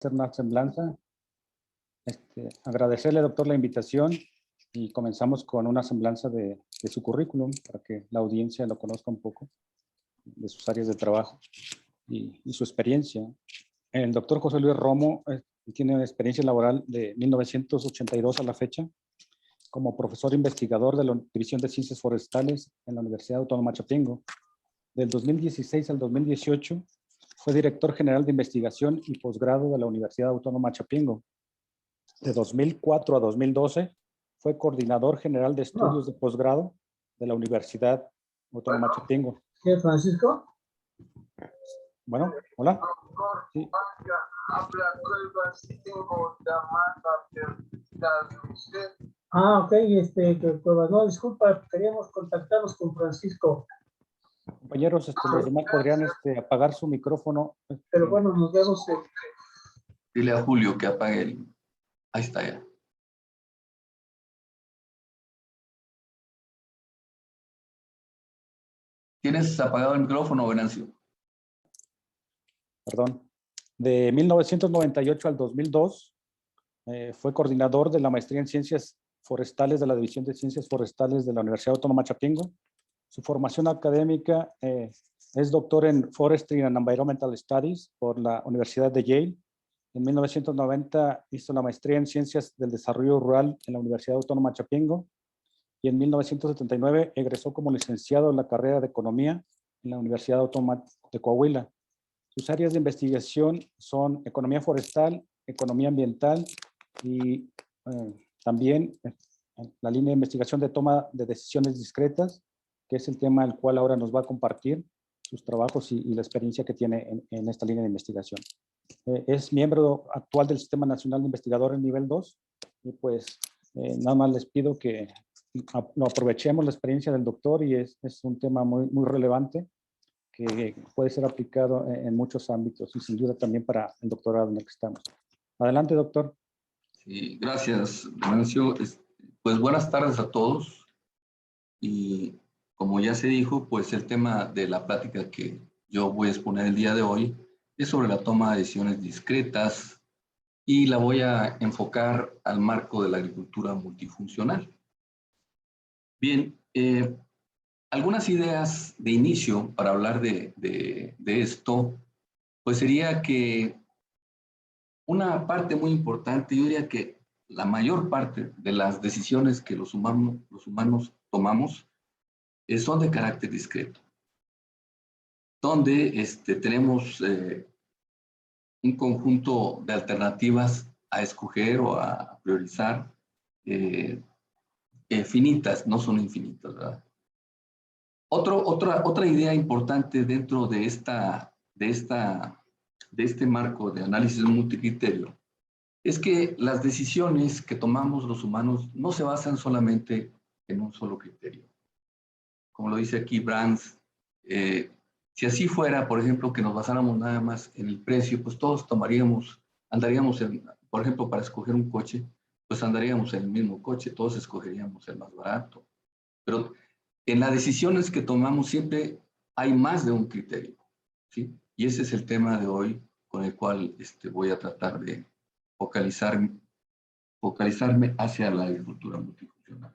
hacer una semblanza. Agradecerle, doctor, la invitación y comenzamos con una semblanza de su currículum para que la audiencia lo conozca un poco, de sus áreas de trabajo y su experiencia. El doctor José Luis Romo tiene una experiencia laboral de 1982 a la fecha como profesor investigador de la División de Ciencias Forestales en la Universidad Autónoma Chapingo. Del 2016 al 2018 fue director general de investigación y posgrado de la Universidad Autónoma Chapingo. De 2004 a 2012 fue coordinador general de estudios de posgrado de la Universidad Autónoma Chapingo. ¿Qué, Francisco? Bueno, hola. Sí. Ok, no, disculpa, queríamos contactarnos con Francisco. Compañeros, los demás podrían apagar su micrófono. Pero bueno, nos vemos. Dile a Julio que apague el... Ahí está ya. ¿Tienes apagado el micrófono, Venancio? Perdón. De 1998 al 2002 fue coordinador de la maestría en Ciencias Forestales de la División de Ciencias Forestales de la Universidad Autónoma Chapingo. Su formación académica es doctor en Forestry and Environmental Studies por la Universidad de Yale. En 1990 hizo la maestría en Ciencias del Desarrollo Rural en la Universidad Autónoma Chapingo y en 1979 egresó como licenciado en la carrera de Economía en la Universidad Autónoma de Coahuila. Sus áreas de investigación son economía forestal, economía ambiental y también la línea de investigación de toma de decisiones discretas, que es el tema al cual ahora nos va a compartir sus trabajos y la experiencia que tiene en esta línea de investigación. Es miembro actual del Sistema Nacional de Investigadores nivel 2 y pues nada más les pido que lo aprovechemos la experiencia del doctor y es un tema muy, muy relevante que puede ser aplicado en muchos ámbitos y sin duda también para el doctorado en el que estamos. Adelante, doctor. Sí, gracias, Venancio. Pues buenas tardes a todos. Y como ya se dijo, pues el tema de la plática que yo voy a exponer el día de hoy es sobre la toma de decisiones discretas y la voy a enfocar al marco de la agricultura multifuncional. Bien, algunas ideas de inicio para hablar de esto, pues sería que una parte muy importante, yo diría que la mayor parte de las decisiones que los humanos tomamos son de carácter discreto, donde tenemos un conjunto de alternativas a escoger o a priorizar, finitas, no son infinitas, ¿verdad? Otra idea importante dentro de este marco de análisis multicriterio es que las decisiones que tomamos los humanos no se basan solamente en un solo criterio. Como lo dice aquí Brands, si así fuera, por ejemplo, que nos basáramos nada más en el precio, pues todos andaríamos, por ejemplo, para escoger un coche, pues andaríamos en el mismo coche, todos escogeríamos el más barato. Pero en las decisiones que tomamos siempre hay más de un criterio, ¿sí? Y ese es el tema de hoy con el cual voy a tratar de focalizarme hacia la agricultura multifuncional.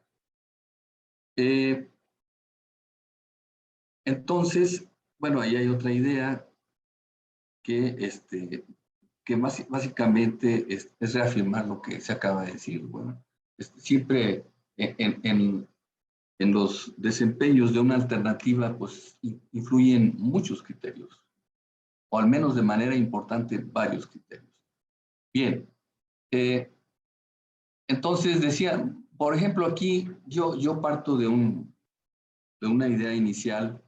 Entonces, bueno, ahí hay otra idea que básicamente es reafirmar lo que se acaba de decir. Bueno, siempre en los desempeños de una alternativa, pues influyen muchos criterios, o al menos de manera importante varios criterios. Bien, entonces decía, por ejemplo, aquí yo parto de una idea inicial,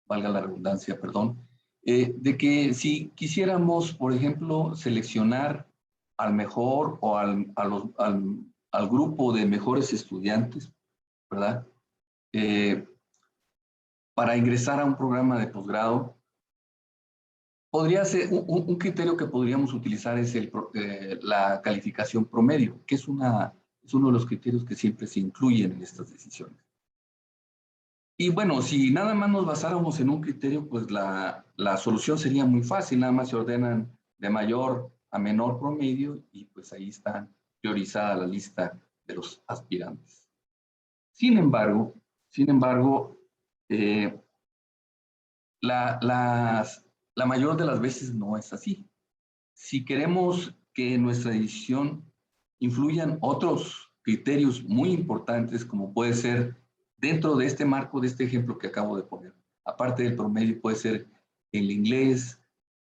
valga la redundancia, perdón, de que si quisiéramos, por ejemplo, seleccionar al mejor o al grupo de mejores estudiantes, ¿verdad? Para ingresar a un programa de posgrado, podría ser un criterio que podríamos utilizar es la calificación promedio, que es uno de los criterios que siempre se incluyen en estas decisiones. Y bueno, si nada más nos basáramos en un criterio, pues la solución sería muy fácil, nada más se ordenan de mayor a menor promedio y pues ahí está priorizada la lista de los aspirantes. Sin embargo, la mayor de las veces no es así. Si queremos que en nuestra decisión influyan otros criterios muy importantes, como puede ser dentro de este marco, de este ejemplo que acabo de poner, aparte del promedio, puede ser el inglés,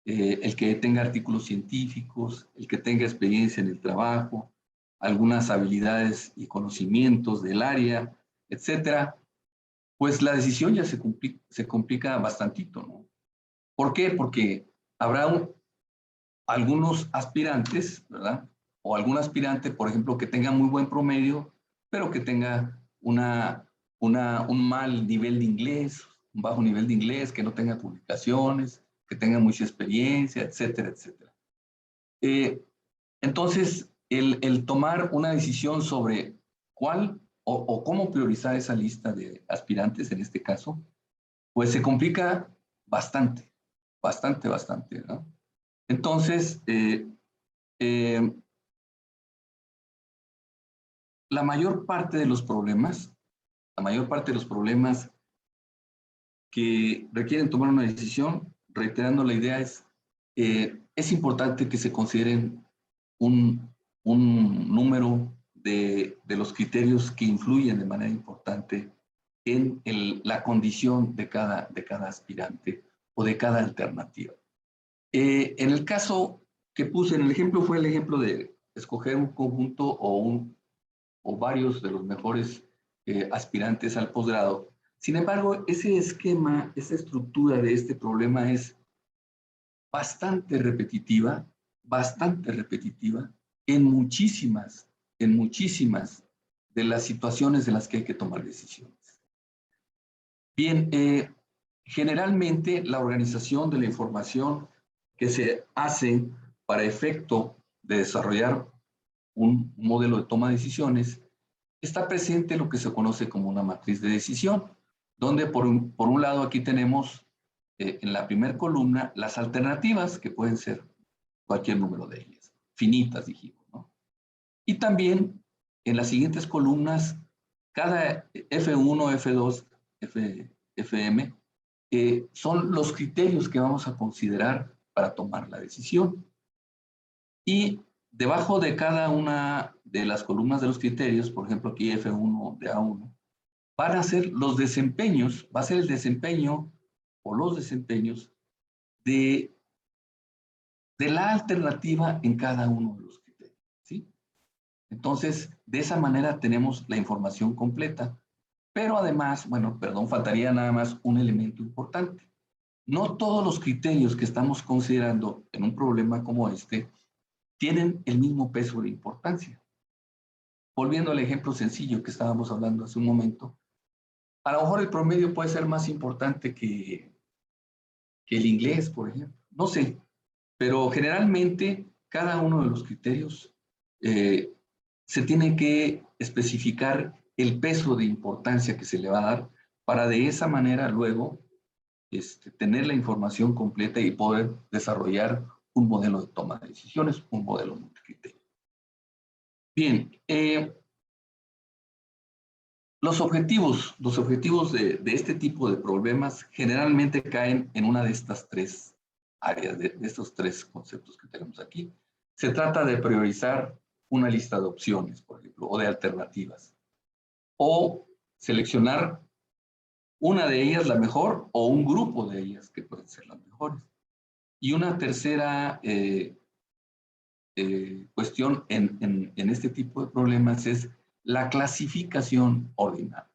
el que tenga artículos científicos, el que tenga experiencia en el trabajo, algunas habilidades y conocimientos del área, etcétera, pues la decisión ya se complica bastantito, ¿no? ¿Por qué? Porque habrá algunos aspirantes, ¿verdad? O algún aspirante, por ejemplo, que tenga muy buen promedio, pero que tenga un mal nivel de inglés, un bajo nivel de inglés, que no tenga publicaciones, que tenga mucha experiencia, etcétera, etcétera. Entonces, el tomar una decisión sobre cuál o cómo priorizar esa lista de aspirantes, en este caso, pues se complica bastante, ¿no? Entonces, la mayor parte de los problemas que requieren tomar una decisión, reiterando la idea, es importante que se consideren un número de los criterios que influyen de manera importante en la condición de cada aspirante o de cada alternativa. En el caso que puse en el ejemplo fue el ejemplo de escoger un conjunto o varios de los mejores aspirantes al posgrado. Sin embargo, ese esquema, esa estructura de este problema es bastante repetitiva en muchísimas de las situaciones en las que hay que tomar decisiones. Bien, generalmente la organización de la información que se hace para efecto de desarrollar un modelo de toma de decisiones, está presente lo que se conoce como una matriz de decisión, donde por un lado aquí tenemos en la primera columna las alternativas, que pueden ser cualquier número de ellas, finitas, dijimos, ¿no? Y también en las siguientes columnas, cada F1, F2, FM, son los criterios que vamos a considerar para tomar la decisión. Y debajo de cada una de las columnas de los criterios, por ejemplo aquí F1 de A1, van a ser los desempeños, va a ser el desempeño o los desempeños de la alternativa en cada uno de los criterios, ¿sí? Entonces, de esa manera tenemos la información completa. Pero además, bueno, perdón, faltaría nada más un elemento importante. No todos los criterios que estamos considerando en un problema como este tienen el mismo peso de importancia. Volviendo al ejemplo sencillo que estábamos hablando hace un momento, a lo mejor el promedio puede ser más importante que el inglés, por ejemplo. No sé, pero generalmente cada uno de los criterios se tiene que especificar el peso de importancia que se le va a dar para de esa manera luego tener la información completa y poder desarrollar un modelo de toma de decisiones, un modelo multicriterio. Bien, los objetivos de este tipo de problemas generalmente caen en una de estas tres áreas, de estos tres conceptos que tenemos aquí. Se trata de priorizar una lista de opciones, por ejemplo, o de alternativas, o seleccionar una de ellas la mejor o un grupo de ellas que pueden ser las mejores. Y una tercera cuestión en este tipo de problemas es la clasificación ordinaria.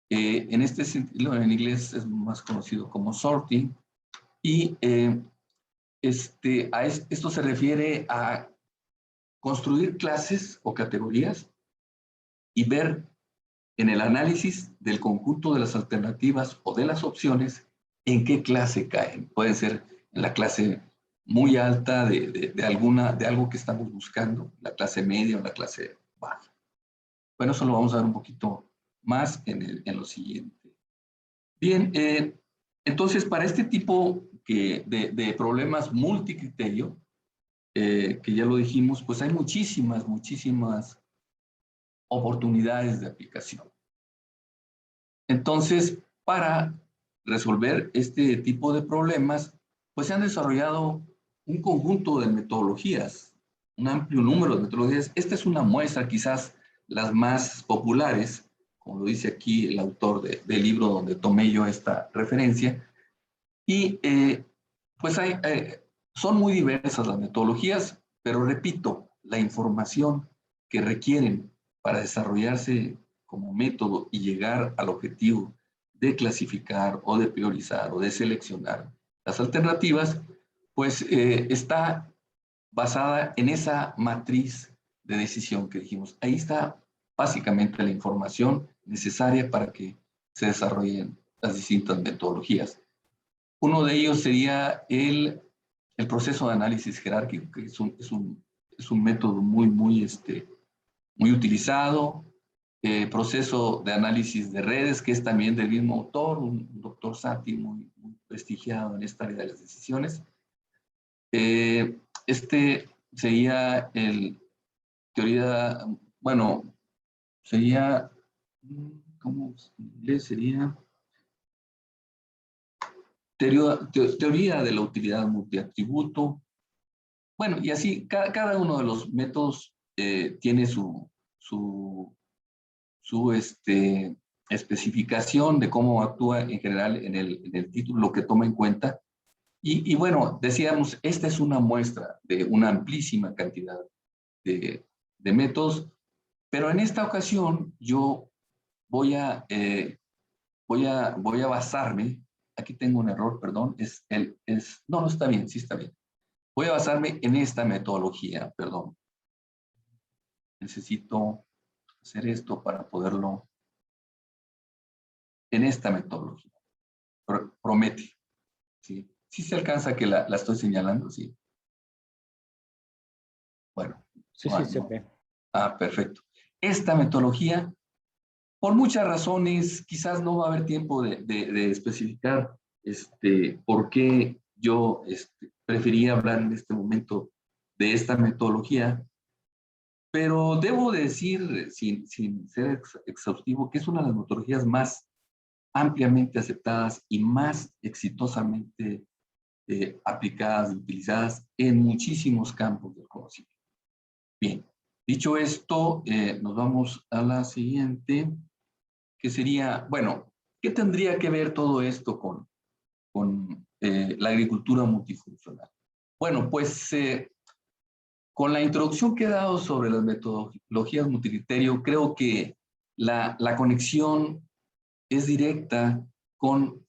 En este sentido, en inglés es más conocido como sorting, y esto se refiere a construir clases o categorías y ver en el análisis del conjunto de las alternativas o de las opciones en qué clase caen. Pueden ser en la clase muy alta de algo que estamos buscando, la clase media o la clase baja. Bueno, eso lo vamos a ver un poquito más en lo siguiente. Bien, entonces para este tipo de problemas multicriterio, que ya lo dijimos, pues hay muchísimas oportunidades de aplicación. Entonces, para resolver este tipo de problemas, pues se han desarrollado un conjunto de metodologías, un amplio número de metodologías. Esta es una muestra, quizás las más populares, como lo dice aquí el autor del libro donde tomé yo esta referencia. Y pues son muy diversas las metodologías, pero repito, la información que requieren para desarrollarse como método y llegar al objetivo de clasificar o de priorizar o de seleccionar las alternativas, pues está basada en esa matriz de decisión que dijimos. Ahí está básicamente la información necesaria para que se desarrollen las distintas metodologías. Uno de ellos sería el proceso de análisis jerárquico, que es un método muy utilizado. Proceso de análisis de redes, que es también del mismo autor, un doctor Satie muy prestigiado en esta área de las decisiones. Este sería teoría, bueno, sería, ¿cómo en inglés sería? Teoría de la utilidad multiatributo. Bueno, y así, cada uno de los métodos tiene su especificación de cómo actúa en general en el título, lo que toma en cuenta. Y bueno, decíamos, esta es una muestra de una amplísima cantidad de métodos, pero en esta ocasión yo voy a basarme, aquí tengo un error, perdón, no, está bien, sí está bien. Voy a basarme en esta metodología, perdón. Necesito hacer esto para poderlo, en esta metodología. Promete, ¿sí? ¿Sí se alcanza que la estoy señalando? Sí. Bueno. Sí, sí, se ve. Perfecto. Esta metodología, por muchas razones, quizás no va a haber tiempo de especificar por qué yo prefería hablar en este momento de esta metodología, pero debo decir, sin ser exhaustivo, que es una de las metodologías más ampliamente aceptadas y más exitosamente aplicadas y utilizadas en muchísimos campos del conocimiento. Bien, dicho esto, nos vamos a la siguiente, que sería, bueno, ¿qué tendría que ver todo esto con la agricultura multifuncional? Bueno, pues con la introducción que he dado sobre las metodologías multicriterio, creo que la conexión es directa con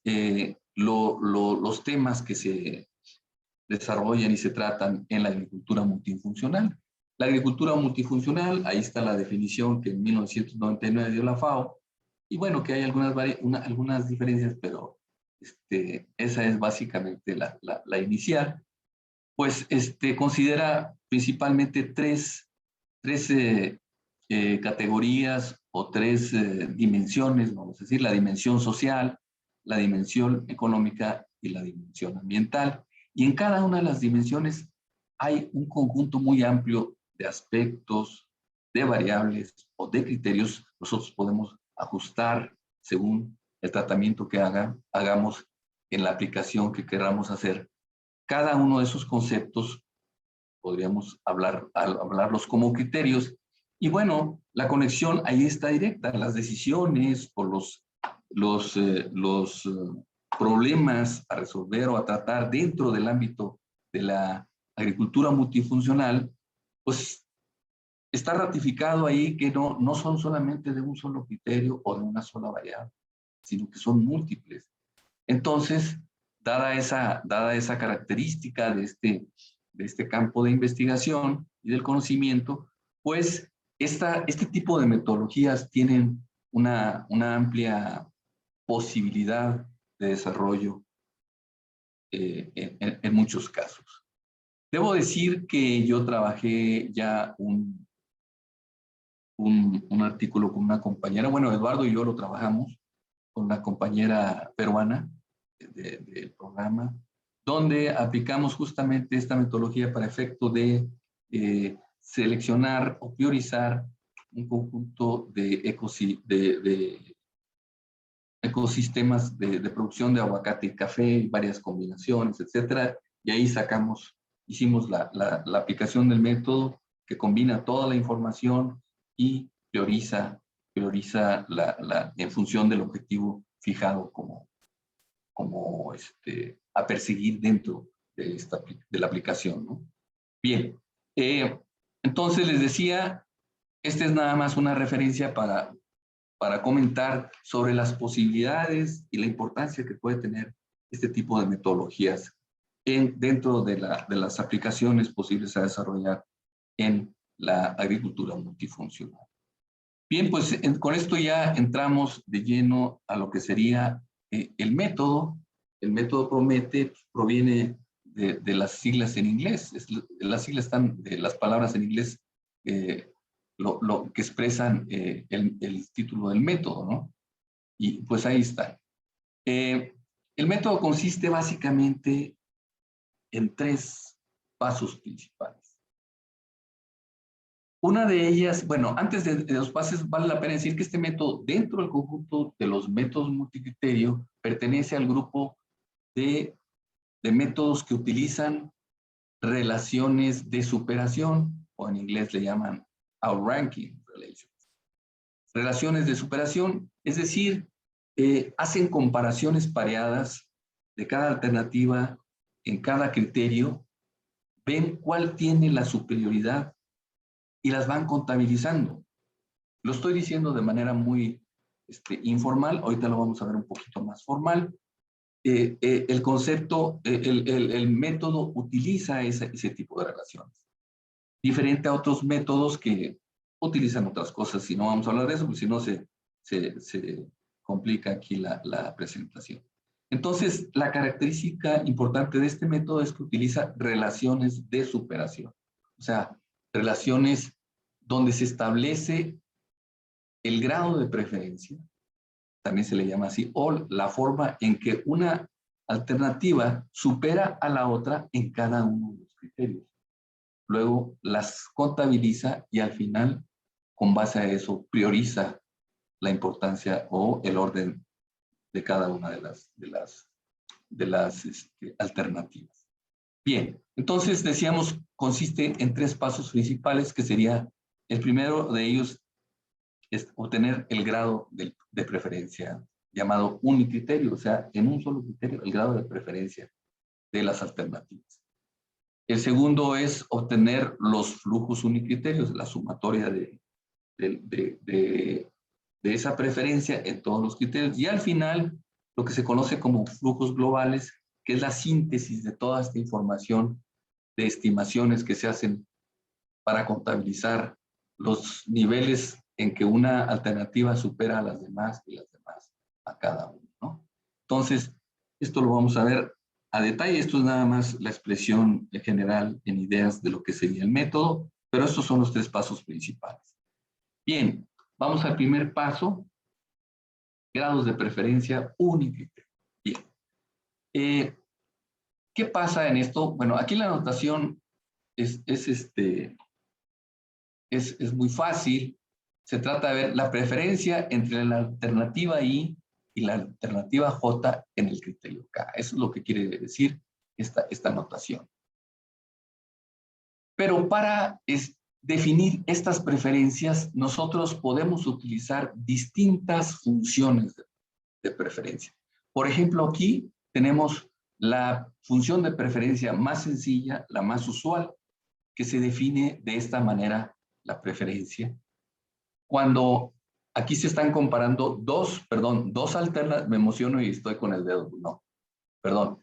los temas que se desarrollan y se tratan en la agricultura multifuncional. La agricultura multifuncional, ahí está la definición que en 1999 dio la FAO, y bueno, que hay algunas diferencias, pero esa es básicamente la inicial. Pues considera principalmente tres categorías o tres dimensiones, vamos a decir, la dimensión social, la dimensión económica y la dimensión ambiental. Y en cada una de las dimensiones hay un conjunto muy amplio de aspectos, de variables o de criterios. Nosotros podemos ajustar según el tratamiento que hagamos en la aplicación que queramos hacer. Cada uno de esos conceptos podríamos hablarlos como criterios. Y bueno, la conexión ahí está directa, las decisiones o los problemas a resolver o a tratar dentro del ámbito de la agricultura multifuncional, pues está ratificado ahí que no son solamente de un solo criterio o de una sola variable, sino que son múltiples. Entonces, dada esa característica de este campo de investigación y del conocimiento, pues este tipo de metodologías tienen una amplia posibilidad de desarrollo en muchos casos. Debo decir que yo trabajé ya un artículo con una compañera, bueno, Eduardo y yo lo trabajamos con una compañera peruana del programa, donde aplicamos justamente esta metodología para efecto de seleccionar o priorizar un conjunto de ecosistemas de producción de aguacate y café, varias combinaciones, etcétera, y ahí hicimos la aplicación del método que combina toda la información y prioriza en función del objetivo fijado a perseguir dentro de la aplicación, ¿no? Bien, entonces les decía, esta es nada más una referencia para comentar sobre las posibilidades y la importancia que puede tener este tipo de metodologías dentro de las aplicaciones posibles a desarrollar en la agricultura multifuncional. Bien, pues con esto ya entramos de lleno a lo que sería el método. El método PROMETE proviene de las siglas en inglés. Las siglas están de las palabras en inglés lo que expresan el título del método, ¿no? Y pues ahí está. El método consiste básicamente en 3 pasos principales. Una de ellas, bueno, antes de los pasos, vale la pena decir que este método, dentro del conjunto de los métodos multicriterio, pertenece al grupo de métodos que utilizan relaciones de superación, o en inglés le llaman outranking relations. Relaciones de superación, es decir, hacen comparaciones pareadas de cada alternativa en cada criterio, ven cuál tiene la superioridad y las van contabilizando. Lo estoy diciendo de manera muy informal, ahorita lo vamos a ver un poquito más formal. El concepto, el método utiliza ese tipo de relaciones. Diferente a otros métodos que utilizan otras cosas, y no vamos a hablar de eso, porque si no se complica aquí la presentación. Entonces, la característica importante de este método es que utiliza relaciones de superación. O sea, relaciones donde se establece el grado de preferencia, también se le llama así, o la forma en que una alternativa supera a la otra en cada uno de los criterios. Luego las contabiliza y al final, con base a eso, prioriza la importancia o el orden de cada una de las alternativas. Bien, entonces decíamos, consiste en 3 pasos principales, que sería, el primero de ellos es obtener el grado de preferencia, llamado unicriterio, o sea, en un solo criterio, el grado de preferencia de las alternativas. El segundo es obtener los flujos unicriterios, la sumatoria de esa preferencia en todos los criterios. Y al final, lo que se conoce como flujos globales, que es la síntesis de toda esta información de estimaciones que se hacen para contabilizar los niveles en que una alternativa supera a las demás y las demás a cada uno, ¿no? Entonces, esto lo vamos a ver a detalle. Esto es nada más la expresión general en ideas de lo que sería el método, pero estos son los 3 pasos principales. Bien, vamos al primer paso, grados de preferencia unicriterio. Bien. ¿Qué pasa en esto? Bueno, aquí la anotación es muy fácil. Se trata de ver la preferencia entre la alternativa I y la alternativa J en el criterio K. Eso es lo que quiere decir esta notación. Pero para definir estas preferencias, nosotros podemos utilizar distintas funciones de preferencia. Por ejemplo, aquí tenemos la función de preferencia más sencilla, la más usual, que se define de esta manera la preferencia. Cuando aquí se están comparando dos alternativas, me emociono y estoy con el dedo, no, perdón.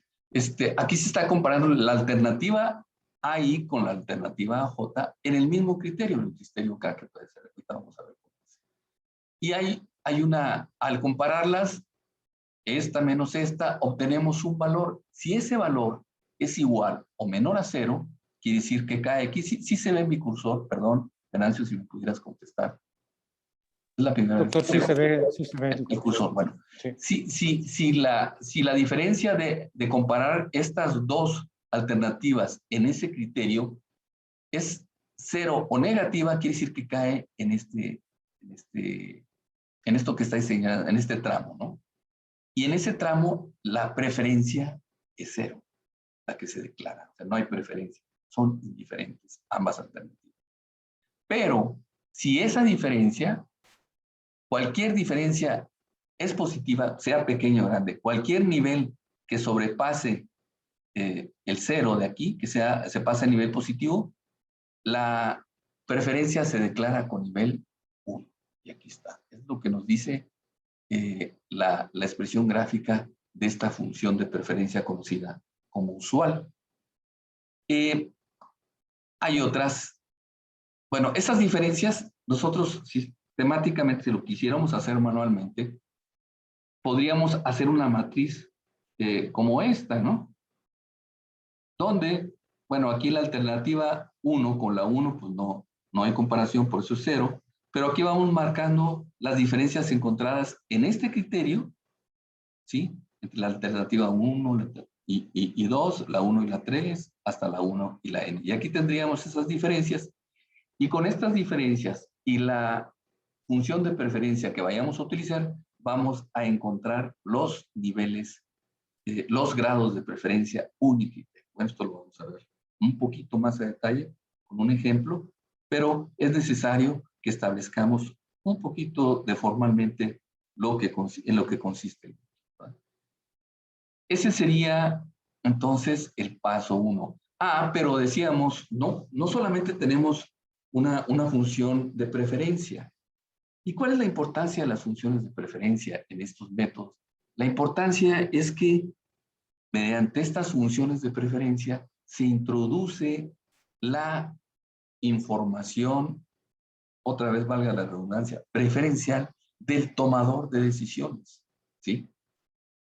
Aquí se está comparando la alternativa AI con la alternativa J en el mismo criterio, el criterio K, que puede ser. Ahorita vamos a ver cómo es. Y al compararlas, esta menos esta, obtenemos un valor. Si ese valor es igual o menor a 0, quiere decir que KX, sí se ve en mi cursor, perdón, Venancio, si me pudieras contestar. Es la primera Doctor, vez. sí se ve, sí se ve. El cursor, bueno. Sí. Si la diferencia de comparar estas dos alternativas en ese criterio es 0 o negativa, quiere decir que cae en esto que está diseñado, en este tramo, ¿no? Y en ese tramo, la preferencia es 0, la que se declara. O sea, no hay preferencia. Son indiferentes ambas alternativas. Pero, si esa diferencia, cualquier diferencia es positiva, sea pequeño o grande, cualquier nivel que sobrepase el 0 de aquí, que se pasa a nivel positivo, la preferencia se declara con nivel 1. Y aquí está. Es lo que nos dice la expresión gráfica de esta función de preferencia conocida como usual. Hay otras. Bueno, esas diferencias, nosotros sistemáticamente, si lo quisiéramos hacer manualmente, podríamos hacer una matriz como esta, ¿no? Donde, bueno, aquí la alternativa 1 con la 1, pues no hay comparación, por eso es 0. Pero aquí vamos marcando las diferencias encontradas en este criterio, ¿sí? Entre la alternativa 1 y 2, la 1 y la 3, hasta la 1 y la n. Y aquí tendríamos esas diferencias. Y con estas diferencias y la función de preferencia que vayamos a utilizar, vamos a encontrar los niveles, los grados de preferencia única. Bueno, esto lo vamos a ver un poquito más a detalle con un ejemplo, pero es necesario que establezcamos un poquito de formalmente en lo que consiste. ¿Vale? Ese sería entonces el paso 1. Pero decíamos, no solamente tenemos una función de preferencia. ¿Y cuál es la importancia de las funciones de preferencia en estos métodos? La importancia es que mediante estas funciones de preferencia se introduce la información, otra vez valga la redundancia, preferencial del tomador de decisiones, ¿sí?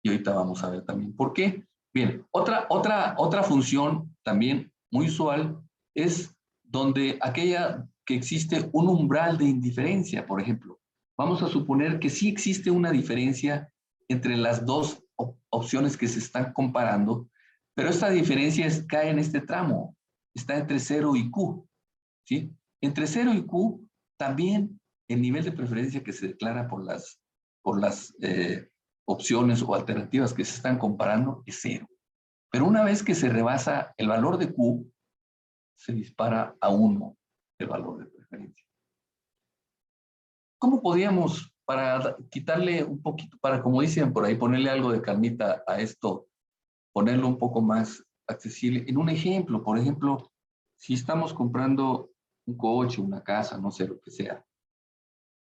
Y ahorita vamos a ver también por qué. Bien, otra función también muy usual es donde aquella que existe un umbral de indiferencia, por ejemplo. Vamos a suponer que sí existe una diferencia entre las dos opciones que se están comparando, pero esta diferencia cae en este tramo, está entre 0 y Q, ¿sí? Entre 0 y Q, también el nivel de preferencia que se declara por las opciones o alternativas que se están comparando es 0. Pero una vez que se rebasa el valor de Q, se dispara a 1 el valor de preferencia. ¿Cómo podríamos, para quitarle un poquito, para, como dicen por ahí, ponerle algo de calmita a esto, ponerlo un poco más accesible? En un ejemplo, por ejemplo, si estamos comprando un coche, una casa, no sé lo que sea,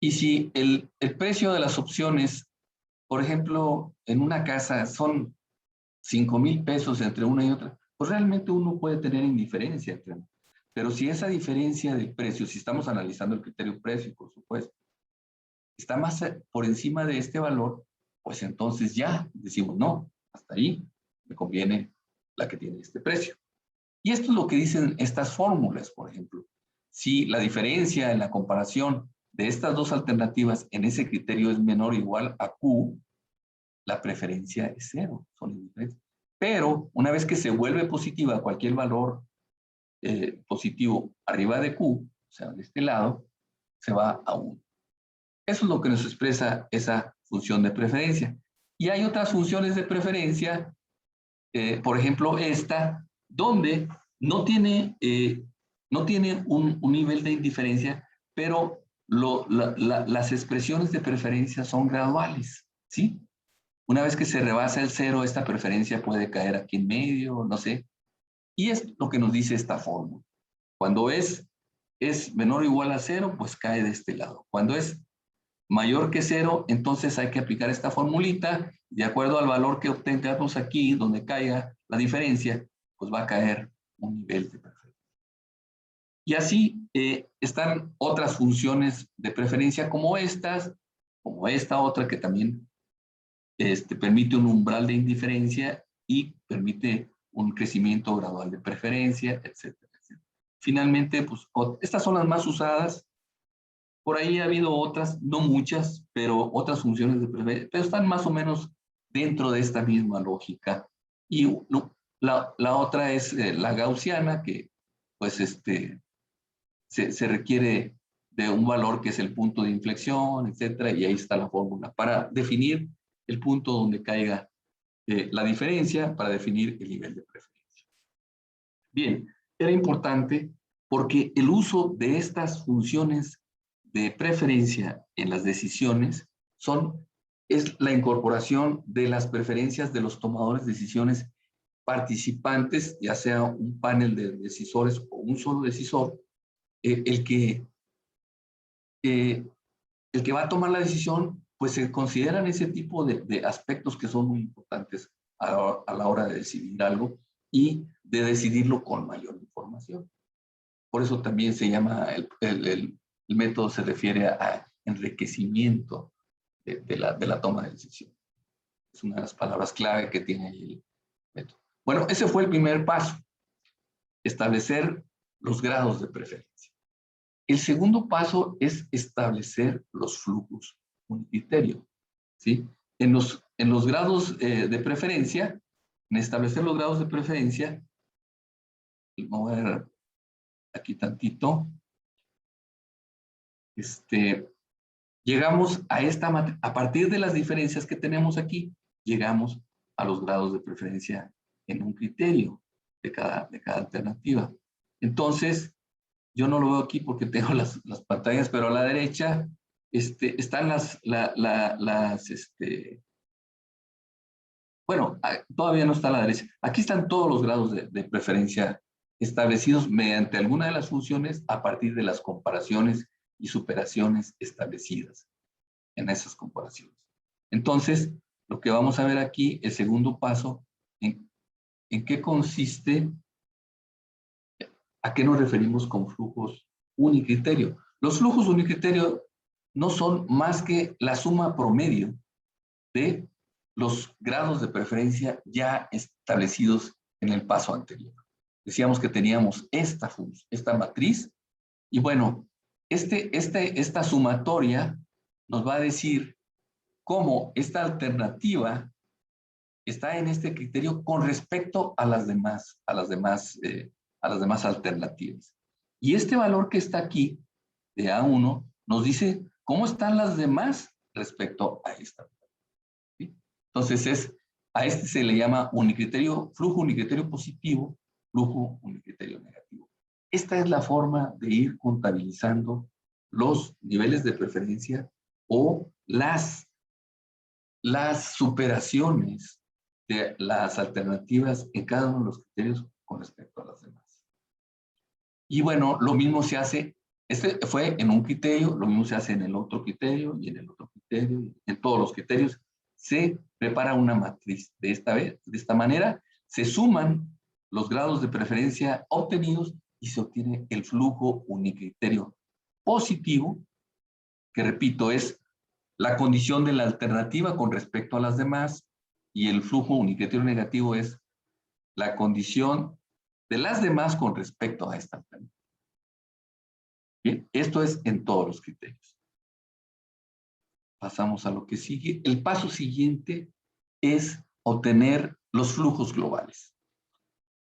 y si el precio de las opciones, por ejemplo, en una casa son 5,000 pesos entre una y otra, pues realmente uno puede tener indiferencia entre ambos. Pero si esa diferencia de precio, si estamos analizando el criterio precio, por supuesto, está más por encima de este valor, pues entonces ya decimos, no, hasta ahí me conviene la que tiene este precio. Y esto es lo que dicen estas fórmulas, por ejemplo. Si la diferencia en la comparación de estas dos alternativas en ese criterio es menor o igual a Q, la preferencia es 0, son indiferentes. Pero una vez que se vuelve positiva cualquier valor positivo arriba de Q, o sea, de este lado, se va a 1. Eso es lo que nos expresa esa función de preferencia. Y hay otras funciones de preferencia, por ejemplo esta, donde no tiene un nivel de indiferencia, pero las expresiones de preferencia son graduales, ¿sí? Una vez que se rebasa el 0, esta preferencia puede caer aquí en medio, no sé. Y es lo que nos dice esta fórmula. Cuando es menor o igual a 0, pues cae de este lado. Cuando es mayor que 0, entonces hay que aplicar esta formulita. De acuerdo al valor que obtengamos aquí, donde caiga la diferencia, pues va a caer un nivel de preferencia. Y así están otras funciones de preferencia como estas, como esta otra que también permite un umbral de indiferencia y permite un crecimiento gradual de preferencia, etcétera, etcétera. Finalmente, pues estas son las más usadas Por ahí ha habido otras, no muchas, pero otras funciones de preferencia, pero están más o menos dentro de esta misma lógica. Y la otra es la gaussiana, que pues se requiere de un valor que es el punto de inflexión, etcétera, y ahí está la fórmula para definir el punto donde caiga la diferencia, para definir el nivel de preferencia. Bien, era importante porque el uso de estas funciones de preferencia en las decisiones es la incorporación de las preferencias de los tomadores de decisiones participantes, ya sea un panel de decisores o un solo decisor, el que va a tomar la decisión, pues se consideran ese tipo de aspectos que son muy importantes a la hora de decidir algo y de decidirlo con mayor información. Por eso también se llama, el método se refiere a enriquecimiento de la toma de decisión. Es una de las palabras clave que tiene ahí el método. Bueno, ese fue el primer paso, establecer los grados de preferencia. El segundo paso es establecer los flujos unicriterio, ¿sí? En los grados de preferencia, en establecer los grados de preferencia, vamos a ver aquí tantito, llegamos a partir de las diferencias que tenemos aquí, llegamos a los grados de preferencia en un criterio de cada alternativa. Entonces, yo no lo veo aquí porque tengo las pantallas, pero a la derecha están bueno, todavía no está a la derecha. Aquí están todos los grados de preferencia establecidos mediante alguna de las funciones a partir de las comparaciones y superaciones establecidas en esas comparaciones. Entonces, lo que vamos a ver aquí, el segundo paso, ¿en qué consiste? ¿A qué nos referimos con flujos unicriterio? Los flujos unicriterio no son más que la suma promedio de los grados de preferencia ya establecidos en el paso anterior. Decíamos que teníamos esta matriz, y bueno, esta sumatoria nos va a decir cómo esta alternativa está en este criterio con respecto a las demás alternativas. Y este valor que está aquí, de A1, nos dice cómo están las demás respecto a esta. ¿Sí? Entonces, a este se le llama flujo unicriterio positivo, flujo unicriterio negativo. Esta es la forma de ir contabilizando los niveles de preferencia o las superaciones de las alternativas en cada uno de los criterios con respecto a las demás. Y bueno, lo mismo se hace, fue en un criterio, lo mismo se hace en el otro criterio y en el otro criterio, en todos los criterios. Se prepara una matriz de esta manera, se suman los grados de preferencia obtenidos y se obtiene el flujo unicriterio positivo, que repito, es la condición de la alternativa con respecto a las demás, y el flujo unicriterio negativo es la condición de las demás con respecto a esta alternativa. Bien, esto es en todos los criterios. Pasamos a lo que sigue. El paso siguiente es obtener los flujos globales.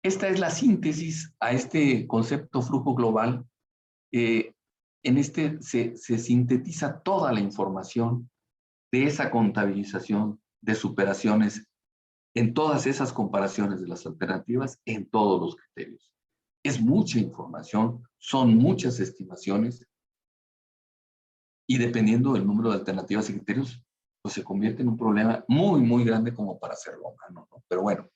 Esta es la síntesis a este concepto flujo global. En se sintetiza toda la información de esa contabilización de superaciones en todas esas comparaciones de las alternativas en todos los criterios. Es mucha información, son muchas estimaciones, y dependiendo del número de alternativas y criterios, pues se convierte en un problema muy, muy grande como para hacerlo a mano, ¿no? Pero bueno,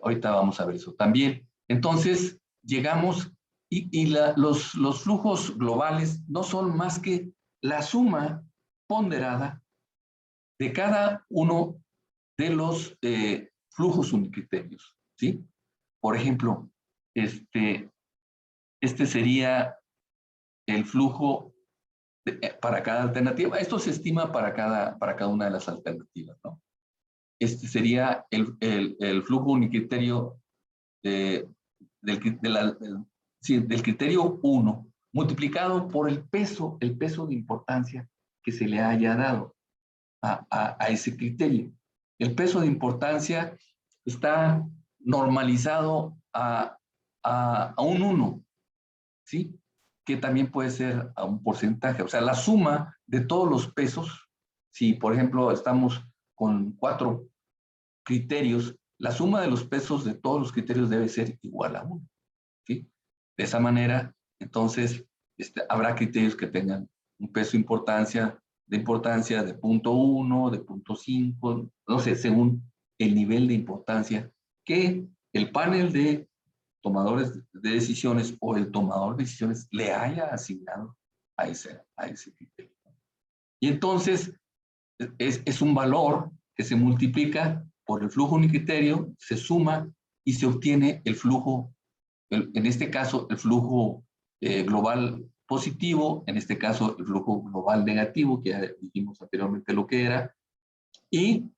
ahorita vamos a ver eso también. Entonces, llegamos y los flujos globales no son más que la suma ponderada de cada uno de los flujos unicriterios, ¿sí? Por ejemplo, este sería el flujo para cada alternativa. Esto se estima para cada una de las alternativas, ¿no? Este sería el flujo unicriterio del criterio 1 multiplicado por el peso de importancia que se le haya dado a ese criterio. El peso de importancia está normalizado a un 1, ¿sí? Que también puede ser a un porcentaje. O sea, la suma de todos los pesos, si por ejemplo estamos con 4 criterios, la suma de los pesos de todos los criterios debe ser igual a 1, ¿sí? De esa manera, entonces, habrá criterios que tengan un peso de importancia de 0.1, de 0.5, no sé, según el nivel de importancia que el panel de tomadores de decisiones o el tomador de decisiones le haya asignado a ese criterio. Y entonces, es un valor que se multiplica por el flujo unicriterio, se suma y se obtiene el flujo, en este caso, el flujo global positivo, en este caso, el flujo global negativo, que ya dijimos anteriormente lo que era, y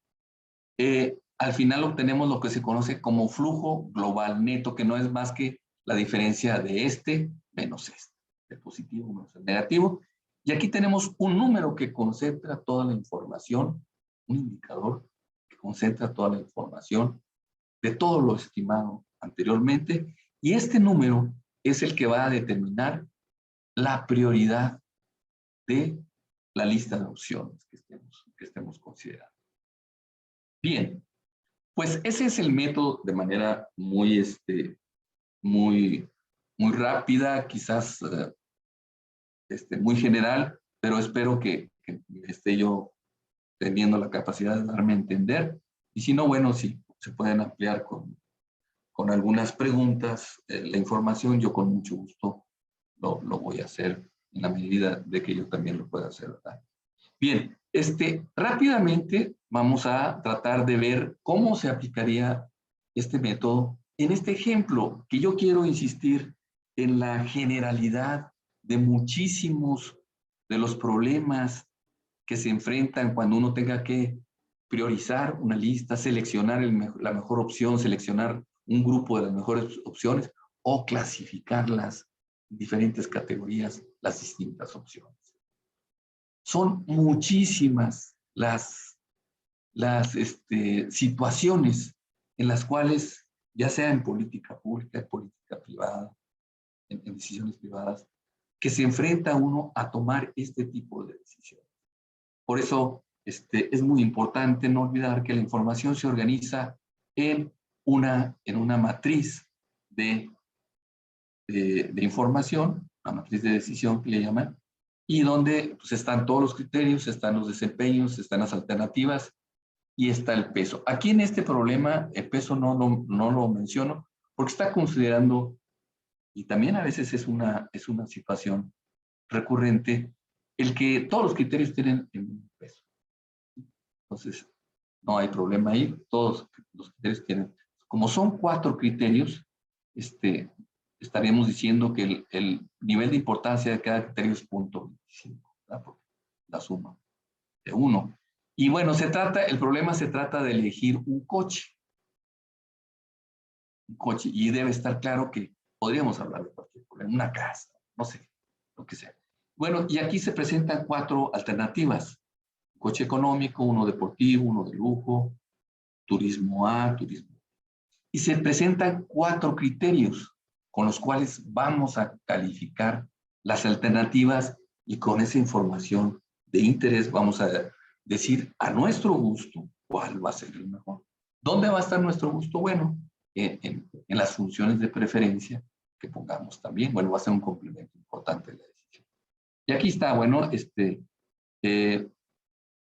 al final obtenemos lo que se conoce como flujo global neto, que no es más que la diferencia de menos el positivo menos el negativo. Y aquí tenemos un número que concentra toda la información, un indicador que concentra toda la información de todo lo estimado anteriormente, y este número es el que va a determinar la prioridad de la lista de opciones que estemos considerando. Bien, pues ese es el método de manera muy rápida, quizás muy general, pero espero que esté yo teniendo la capacidad de darme a entender. Y si no, bueno, si se pueden ampliar con algunas preguntas, la información, yo con mucho gusto lo voy a hacer en la medida de que yo también lo pueda hacer, ¿verdad? Bien, rápidamente vamos a tratar de ver cómo se aplicaría este método en este ejemplo, que yo quiero insistir en la generalidad de muchísimos de los problemas que se enfrentan cuando uno tenga que priorizar una lista, seleccionar la mejor opción, seleccionar un grupo de las mejores opciones o clasificarlas en diferentes categorías, las distintas opciones. Son muchísimas las situaciones en las cuales, ya sea en política pública, en política privada, en decisiones privadas, que se enfrenta uno a tomar este tipo de decisiones. Por eso es muy importante no olvidar que la información se organiza en una matriz de información, una matriz de decisión que le llaman, y donde pues, están todos los criterios, están los desempeños, están las alternativas y está el peso. Aquí en este problema el peso no lo menciono porque está considerando, y también a veces es una situación recurrente, el que todos los criterios tienen el mismo peso. Entonces, no hay problema ahí, todos los criterios tienen. Como son 4 criterios, estaríamos diciendo que el nivel de importancia de cada criterio es 0.25, ¿verdad? Porque la suma de 1. Y bueno, el problema se trata de elegir un coche. Un coche, y debe estar claro que podríamos hablar de cualquier problema, una casa, no sé, lo que sea. Bueno, y aquí se presentan 4 alternativas. Coche económico, uno deportivo, uno de lujo, turismo A, turismo B. Y se presentan 4 criterios con los cuales vamos a calificar las alternativas y con esa información de interés vamos a decir a nuestro gusto cuál va a ser el mejor. ¿Dónde va a estar nuestro gusto? Bueno, en las funciones de preferencia que pongamos también. Bueno, va a ser un complemento importante de la decisión. Y aquí está, bueno,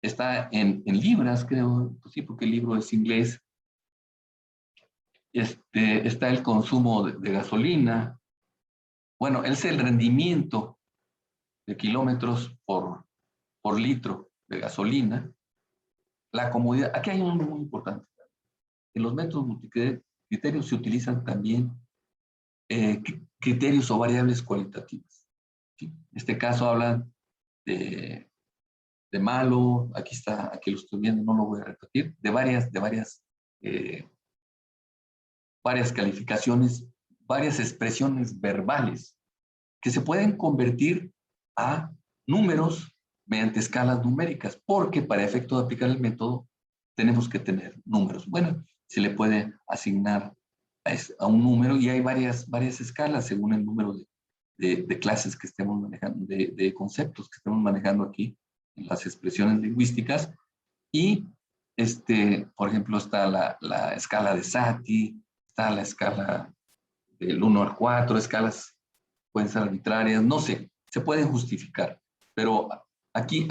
está en libras, creo, pues sí, porque el libro es inglés. Está el consumo de gasolina. Bueno, es el rendimiento de kilómetros por litro de gasolina. La comodidad. Aquí hay uno muy importante. En los métodos multicriterios se utilizan también criterios o variables cualitativas. ¿Sí? En este caso hablan de malo, aquí lo estoy viendo, no lo voy a repetir, de varias calificaciones, varias expresiones verbales que se pueden convertir a números mediante escalas numéricas, porque para efecto de aplicar el método tenemos que tener números. Bueno, se le puede asignar a un número y hay varias escalas según el número de clases que estemos manejando, de conceptos que estemos manejando aquí en las expresiones lingüísticas. Y, por ejemplo, está la escala de Satie, está la escala del 1 al 4, escalas pueden ser arbitrarias, no sé, se pueden justificar. Pero aquí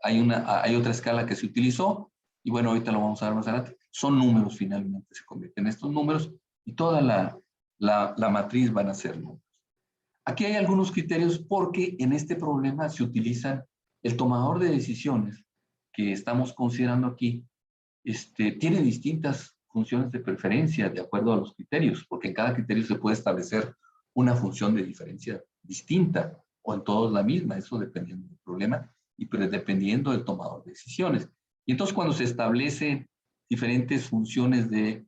hay otra escala que se utilizó, y bueno, ahorita lo vamos a ver más adelante. Son números finalmente, se convierten en estos números, y toda la matriz van a ser números. Aquí hay algunos criterios porque en este problema se utilizan el tomador de decisiones que estamos considerando aquí, tiene distintas funciones de preferencia de acuerdo a los criterios, porque en cada criterio se puede establecer una función de diferencia distinta o en todos la misma, eso dependiendo del problema y dependiendo del tomador de decisiones. Y entonces cuando se establecen diferentes funciones de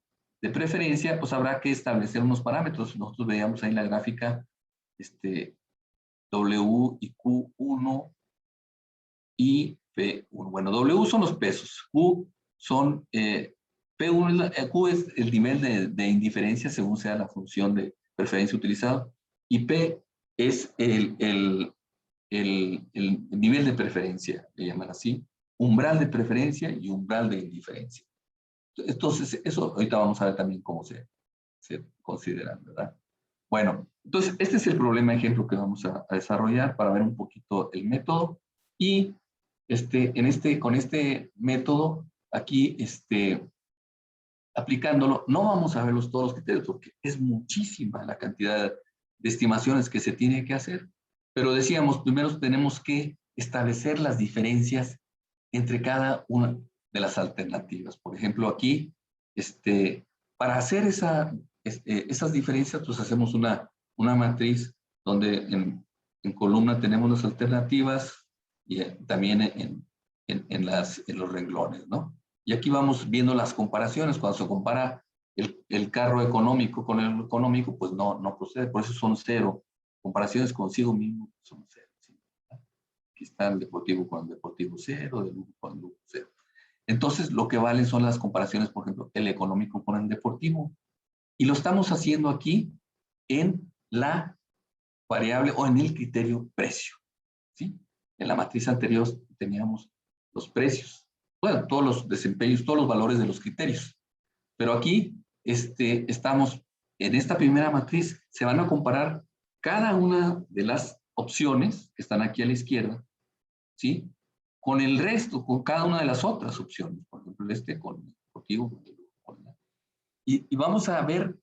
preferencia, pues habrá que establecer unos parámetros. Nosotros veíamos ahí en la gráfica W y Q1 y P1. Bueno, W son los pesos, Q son, P1, Q es el nivel de indiferencia según sea la función de preferencia utilizada, y P es el nivel de preferencia, le llaman así, umbral de preferencia y umbral de indiferencia. Entonces, eso ahorita vamos a ver también cómo se consideran, ¿verdad? Bueno, entonces este es el problema ejemplo que vamos a desarrollar para ver un poquito el método. Y con este método, aquí, aplicándolo, no vamos a ver todos los criterios porque es muchísima la cantidad de estimaciones que se tiene que hacer. Pero decíamos, primero tenemos que establecer las diferencias entre cada una de las alternativas. Por ejemplo, aquí, para hacer esas diferencias, pues hacemos una matriz donde en columna tenemos las alternativas y también en los renglones, ¿no? Y aquí vamos viendo las comparaciones. Cuando se compara el carro económico con el económico, pues no procede, por eso son cero. Comparaciones consigo mismo son cero. ¿Sí? Aquí está el deportivo con el deportivo cero, el lujo con el lujo cero. Entonces, lo que valen son las comparaciones, por ejemplo, el económico con el deportivo. Y lo estamos haciendo aquí en la variable o en el criterio precio. ¿Sí? En la matriz anterior teníamos los precios. Bueno, todos los desempeños, todos los valores de los criterios. Pero aquí estamos en esta primera matriz, se van a comparar cada una de las opciones que están aquí a la izquierda, ¿sí? Con el resto, con cada una de las otras opciones. Por ejemplo, con el deportivo. Y vamos a ver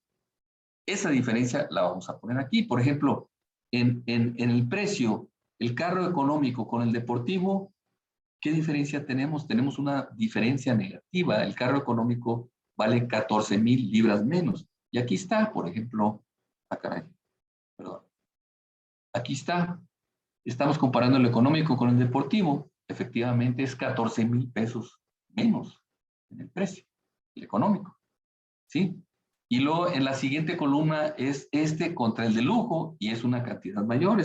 esa diferencia, la vamos a poner aquí. Por ejemplo, en el precio, el carro económico con el deportivo, ¿qué diferencia tenemos? Tenemos una diferencia negativa. El carro económico vale 14,000 libras menos. Y aquí está, por ejemplo, aquí está. Estamos comparando el económico con el deportivo. Efectivamente es 14,000 pesos menos en el precio, el económico. ¿Sí? Y luego en la siguiente columna es contra el de lujo y es una cantidad mayor.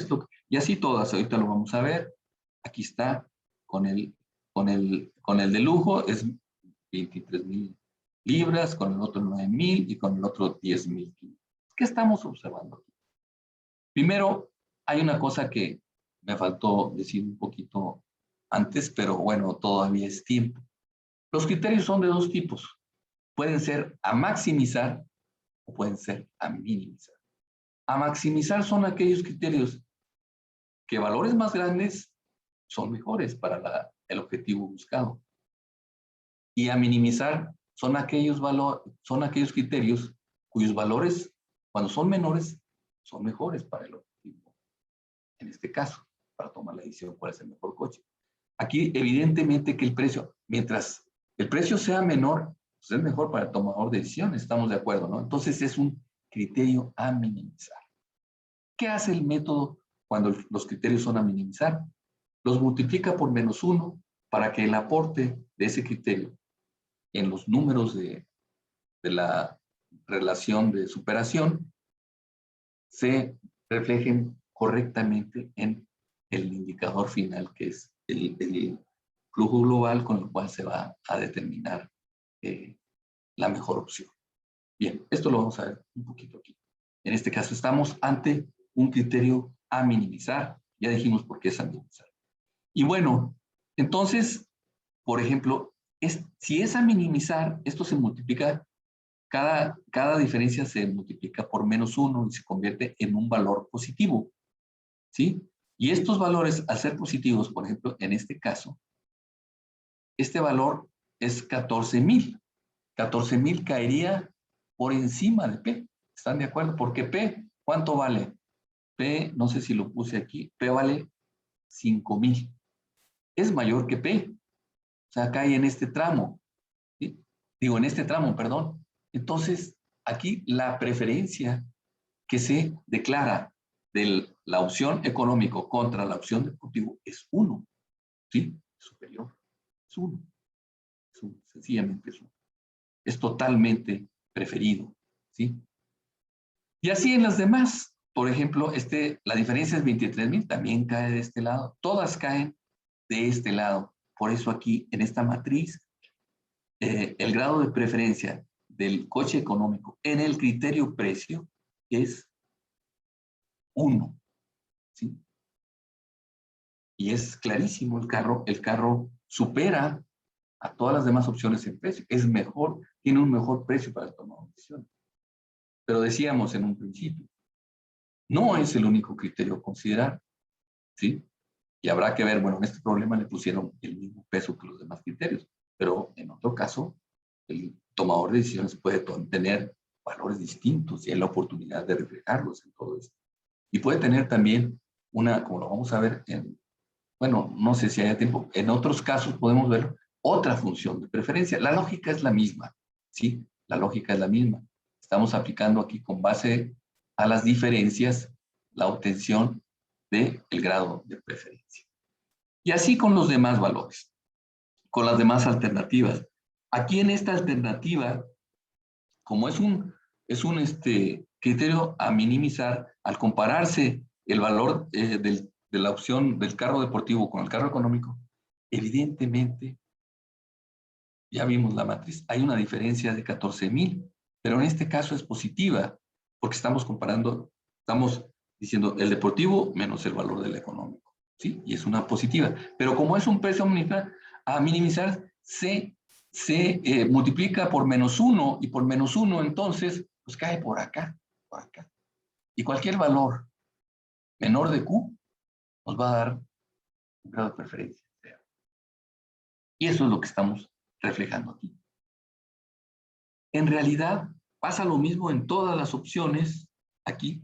Y así todas, ahorita lo vamos a ver. Aquí está con el de lujo es 23,000 libras, con el otro 9,000 y con el otro 10,000. ¿Qué estamos observando aquí? Primero, hay una cosa que me faltó decir un poquito antes, pero bueno, todavía es tiempo. Los criterios son de dos tipos. Pueden ser a maximizar o pueden ser a minimizar. A maximizar son aquellos criterios que valores más grandes son mejores para el objetivo buscado. Y a minimizar son aquellos criterios cuyos valores, cuando son menores, son mejores para el objetivo. En este caso, para tomar la decisión cuál es el mejor coche. Aquí, evidentemente que el precio, mientras el precio sea menor, pues es mejor para el tomador de decisiones, estamos de acuerdo, ¿no? Entonces es un criterio a minimizar. ¿Qué hace el método cuando los criterios son a minimizar? Los multiplica por -1 para que el aporte de ese criterio en los números de la relación de superación se reflejen correctamente en el indicador final, que es el flujo global con el cual se va a determinar la mejor opción. Bien, esto lo vamos a ver un poquito aquí. En este caso estamos ante un criterio a minimizar. Ya dijimos por qué es a minimizar. Y bueno, entonces, por ejemplo, si es a minimizar, esto se multiplica, cada diferencia se multiplica por -1 y se convierte en un valor positivo, ¿sí? Y estos valores, al ser positivos, por ejemplo, en este caso, este valor es 14,000. 14,000 caería por encima de P. ¿Están de acuerdo? Porque P, ¿cuánto vale? P, no sé si lo puse aquí, P vale 5,000. Es mayor que P. O sea, cae en este tramo. ¿Sí? Digo, en este tramo, perdón. Entonces, aquí la preferencia que se declara de la opción económico contra la opción deportivo es 1. ¿Sí? Superior. Es 1. Sencillamente es 1. Es totalmente preferido. ¿Sí? Y así en las demás. Por ejemplo, la diferencia es 23,000, también cae de este lado. Todas caen de este lado. Por eso aquí, en esta matriz, el grado de preferencia del coche económico en el criterio precio es 1. ¿Sí? Y es clarísimo, el carro supera a todas las demás opciones en precio. Es mejor, tiene un mejor precio para tomar decisiones. Pero decíamos en un principio, no es el único criterio a considerar, ¿sí? Y habrá que ver, bueno, en este problema le pusieron el mismo peso que los demás criterios, pero en otro caso, el tomador de decisiones puede tener valores distintos y hay la oportunidad de reflejarlos en todo esto. Y puede tener también como lo vamos a ver bueno, no sé si haya tiempo, en otros casos podemos ver otra función de preferencia. La lógica es la misma, ¿sí? La lógica es la misma. Estamos aplicando aquí con base a las diferencias la obtención del grado de preferencia. Y así con los demás valores, con las demás alternativas. Aquí en esta alternativa, como es un criterio a minimizar, al compararse el valor de la opción del carro deportivo con el carro económico, evidentemente, ya vimos la matriz, hay una diferencia de 14,000, pero en este caso es positiva, porque estamos comparando, estamos diciendo el deportivo menos el valor del económico, ¿sí? Y es una positiva. Pero como es un precio a minimizar, se multiplica por -1 y por -1, entonces, pues cae por acá, por acá. Y cualquier valor menor de Q nos va a dar un grado de preferencia. Y eso es lo que estamos reflejando aquí. En realidad, pasa lo mismo en todas las opciones aquí,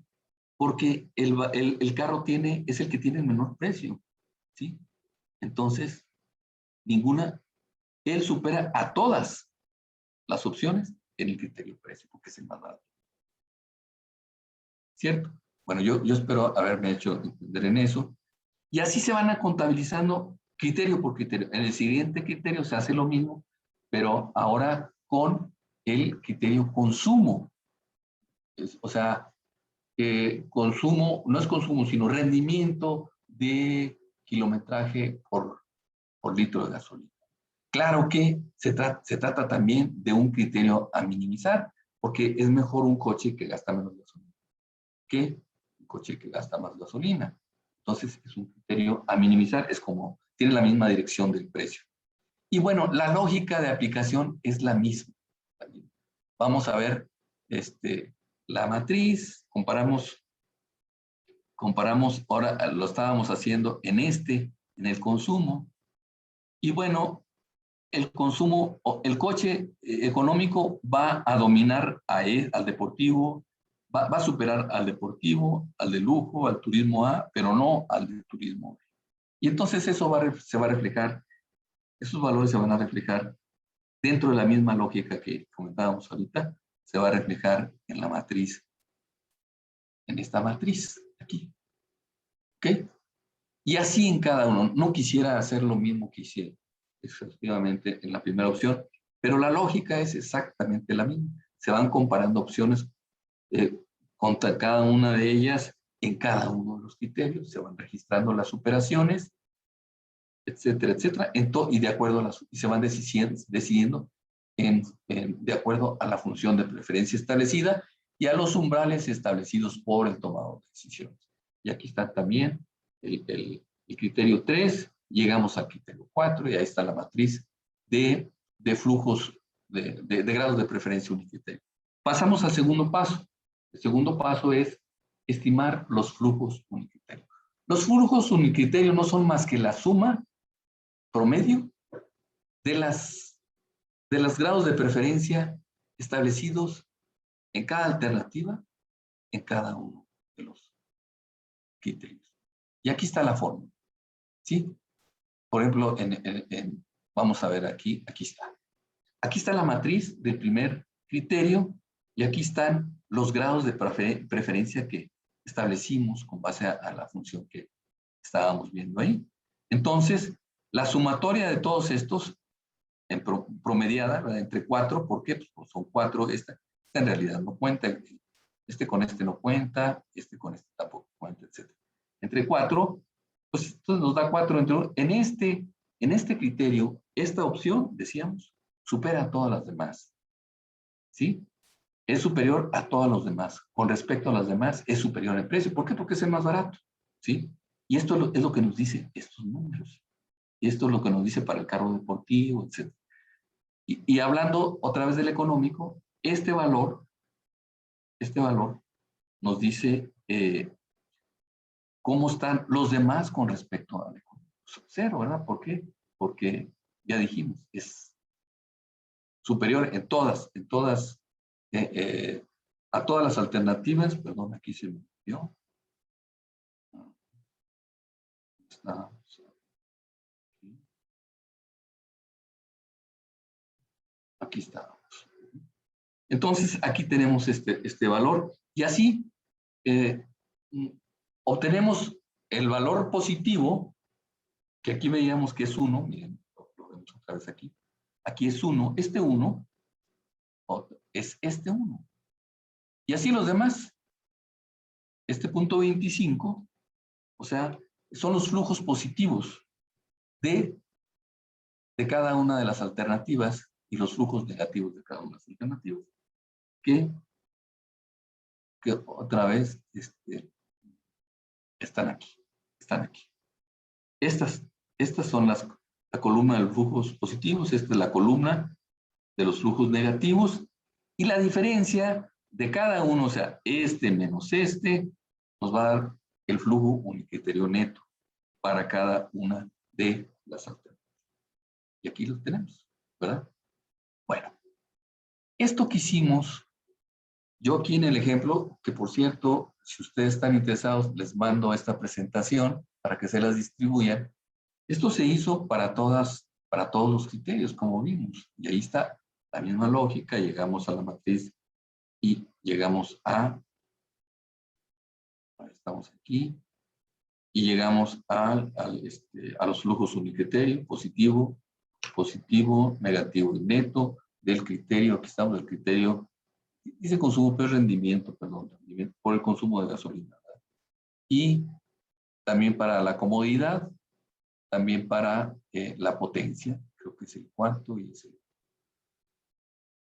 porque el carro es el que tiene el menor precio, ¿sí? Entonces, él supera a todas las opciones en el criterio precio, porque es el más barato. ¿Cierto? Bueno, yo espero haberme hecho entender en eso. Y así se van a contabilizando criterio por criterio. En el siguiente criterio se hace lo mismo, pero ahora con el criterio consumo. O sea, consumo, no es consumo, sino rendimiento de kilometraje por litro de gasolina. Claro que se trata también de un criterio a minimizar, porque es mejor un coche que gasta menos gasolina que un coche que gasta más gasolina. Entonces, es un criterio a minimizar, tiene la misma dirección del precio. Y bueno, la lógica de aplicación es la misma. Vamos a ver la matriz, comparamos, ahora lo estábamos haciendo en el consumo. Y bueno, el consumo, el coche económico va a dominar al deportivo, va a superar al deportivo, al de lujo, al turismo A, pero no al de turismo B. Y entonces eso se va a reflejar, esos valores se van a reflejar dentro de la misma lógica que comentábamos ahorita, se va a reflejar en la matriz, en esta matriz, aquí. ¿Ok? Y así en cada uno. No quisiera hacer lo mismo que hice efectivamente en la primera opción, pero la lógica es exactamente la misma. Se van comparando opciones contra cada una de ellas en cada uno de los criterios, se van registrando las superaciones, etcétera, etcétera, y de acuerdo a y se van decidiendo de acuerdo a la función de preferencia establecida y a los umbrales establecidos por el tomador de decisiones. Y aquí está también el criterio 3, llegamos al criterio 4 y ahí está la matriz de flujos de grados de preferencia unicriterio. Pasamos al segundo paso. El segundo paso es estimar los flujos unicriterios. Los flujos unicriterios no son más que la suma promedio de los grados de preferencia establecidos en cada alternativa, en cada uno de los criterios. Y aquí está la fórmula, ¿sí? Por ejemplo, vamos a ver aquí está. Aquí está la matriz del primer criterio y aquí están los grados de preferencia que establecimos con base a la función que estábamos viendo ahí. Entonces, la sumatoria de todos estos, promediada, ¿verdad? Entre 4, ¿por qué? Pues son 4, esta en realidad no cuenta, este con este no cuenta, este con este tampoco cuenta, etc. Entre 4, pues esto nos da 4 entre 1. En este criterio, esta opción, decíamos, supera a todas las demás, ¿sí? Es superior a todos los demás. Con respecto a las demás, es superior en precio. ¿Por qué? Porque es el más barato, ¿sí? Y esto es lo que nos dice estos números. Y esto es lo que nos dice para el carro deportivo, etc. Y hablando otra vez del económico, este valor nos dice cómo están los demás con respecto al económico. 0, ¿verdad? ¿Por qué? Porque ya dijimos, es superior en todas, a todas las alternativas. Perdón, aquí se me dio. Está. Aquí está. Entonces, aquí tenemos este valor. Y así obtenemos el valor positivo, que aquí veíamos que es 1. Miren, lo vemos otra vez aquí. Aquí es 1. Este 1 es este 1. Y así los demás. Este punto 25, o sea, son los flujos positivos de cada una de las alternativas y los flujos negativos de cada una de las alternativas, que otra vez están aquí. Estas son la columna de los flujos positivos, esta es la columna de los flujos negativos, y la diferencia de cada uno, o sea, menos nos va a dar el flujo unicriterio neto para cada una de las alternativas. Y aquí lo tenemos, ¿verdad? Bueno, esto que hicimos, yo aquí en el ejemplo, que por cierto, si ustedes están interesados, les mando esta presentación para que se las distribuyan. Esto se hizo para todos los criterios, como vimos. Y ahí está la misma lógica, llegamos a la matriz y llegamos estamos aquí, y llegamos a los flujos unicriterio, positivo, negativo y neto, del criterio, aquí estamos, del criterio, dice consumo, pero rendimiento por el consumo de gasolina, ¿verdad? Y también para la comodidad, también para la potencia, creo que es el cuarto y es el...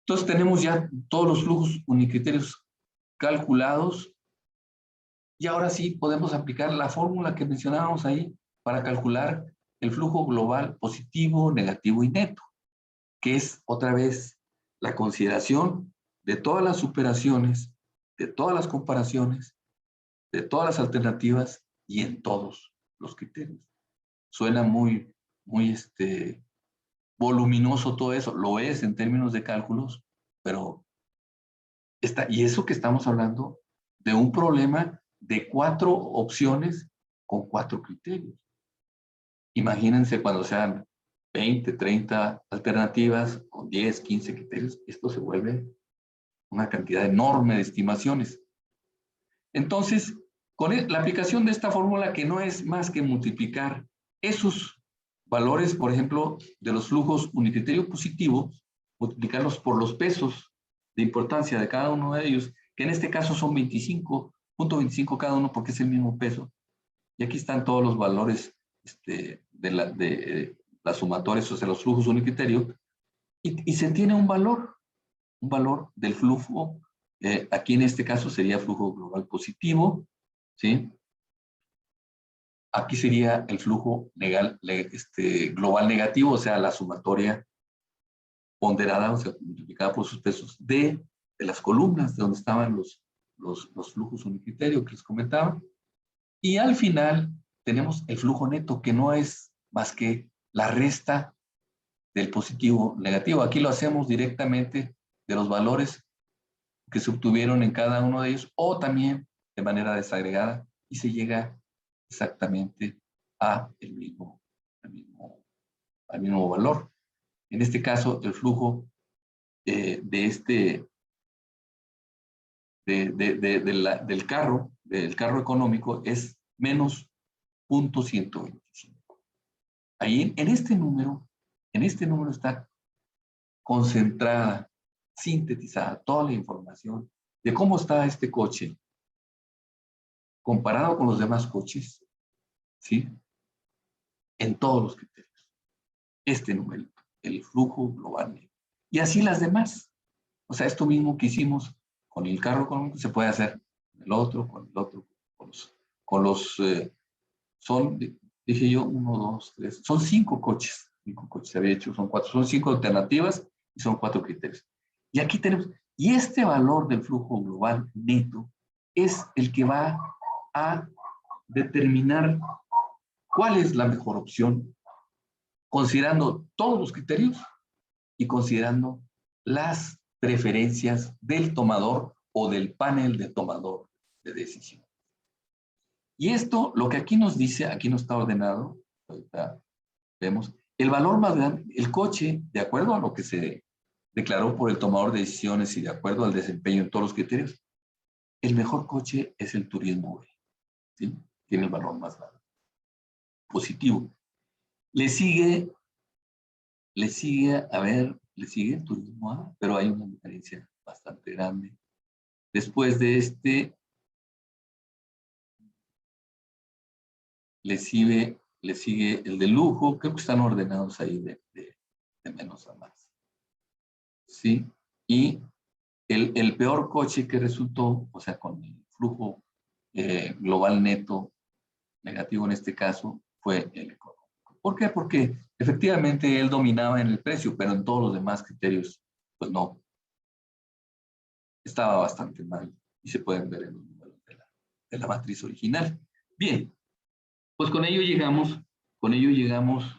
Entonces tenemos ya todos los flujos unicriterios calculados y ahora sí podemos aplicar la fórmula que mencionábamos ahí para calcular el flujo global positivo, negativo y neto, que es otra vez la consideración de todas las superaciones, de todas las comparaciones, de todas las alternativas y en todos los criterios. Suena muy voluminoso todo eso, lo es en términos de cálculos, pero y eso que estamos hablando de un problema de 4 opciones con 4 criterios. Imagínense cuando sean 20, 30 alternativas con 10, 15 criterios, esto se vuelve una cantidad enorme de estimaciones. Entonces, con la aplicación de esta fórmula, que no es más que multiplicar esos valores, por ejemplo, de los flujos unicriterio positivo, multiplicarlos por los pesos de importancia de cada uno de ellos, que en este caso son 25, 0.25 cada uno porque es el mismo peso. Y aquí están todos los valores de las sumatorias, o sea, los flujos unicriterio, y se tiene un valor del flujo. Aquí en este caso sería flujo global positivo, ¿sí? Aquí sería el flujo global negativo, o sea, la sumatoria ponderada, o sea, multiplicada por sus pesos de las columnas de donde estaban los flujos unicriterio que les comentaba. Y al final tenemos el flujo neto, que no es más que la resta del positivo negativo. Aquí lo hacemos directamente de los valores que se obtuvieron en cada uno de ellos, o también de manera desagregada, y se llega exactamente al mismo valor. En este caso, el flujo del carro económico es menos 0.125. Ahí en este número está concentrada, sintetizada toda la información de cómo está este coche comparado con los demás coches, ¿sí? En todos los criterios. Este numerito, el flujo global. Y así las demás. O sea, esto mismo que hicimos con el carro económico se puede hacer con el otro, dije yo, 1, 2, 3, son 5 coches. 5 coches se había hecho, son 4, son 5 alternativas y son 4 criterios. Y aquí tenemos, y este valor del flujo global neto es el que va a determinar cuál es la mejor opción, considerando todos los criterios y considerando las preferencias del tomador o del panel de tomador de decisión. Y esto, lo que aquí nos dice, aquí no está ordenado, ahorita vemos, el valor más grande, el coche, de acuerdo a lo que se declaró por el tomador de decisiones y de acuerdo al desempeño en todos los criterios, el mejor coche es el Turismo B, ¿sí? Tiene el valor más grande, positivo. Le sigue el Turismo A, pero hay una diferencia bastante grande. Después de este, le sigue el de lujo, creo que están ordenados ahí de menos a más. ¿Sí? Y el peor coche que resultó, o sea, con el flujo global neto negativo en este caso, fue el económico. ¿Por qué? Porque efectivamente él dominaba en el precio, pero en todos los demás criterios, pues no. Estaba bastante mal y se pueden ver en los números de la matriz original. Bien, pues con ello llegamos, bueno, llegamos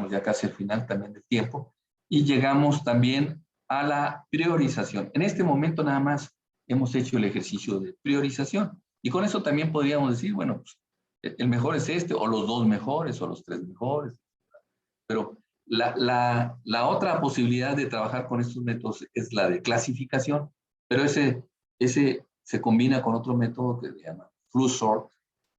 ya casi al final también del tiempo, y llegamos también a la priorización. En este momento nada más hemos hecho el ejercicio de priorización, y con eso también podríamos decir, bueno, pues, el mejor es este, o los 2 mejores, o los 3 mejores, pero la otra posibilidad de trabajar con estos métodos es la de clasificación, pero ese se combina con otro método que se llama FluSort,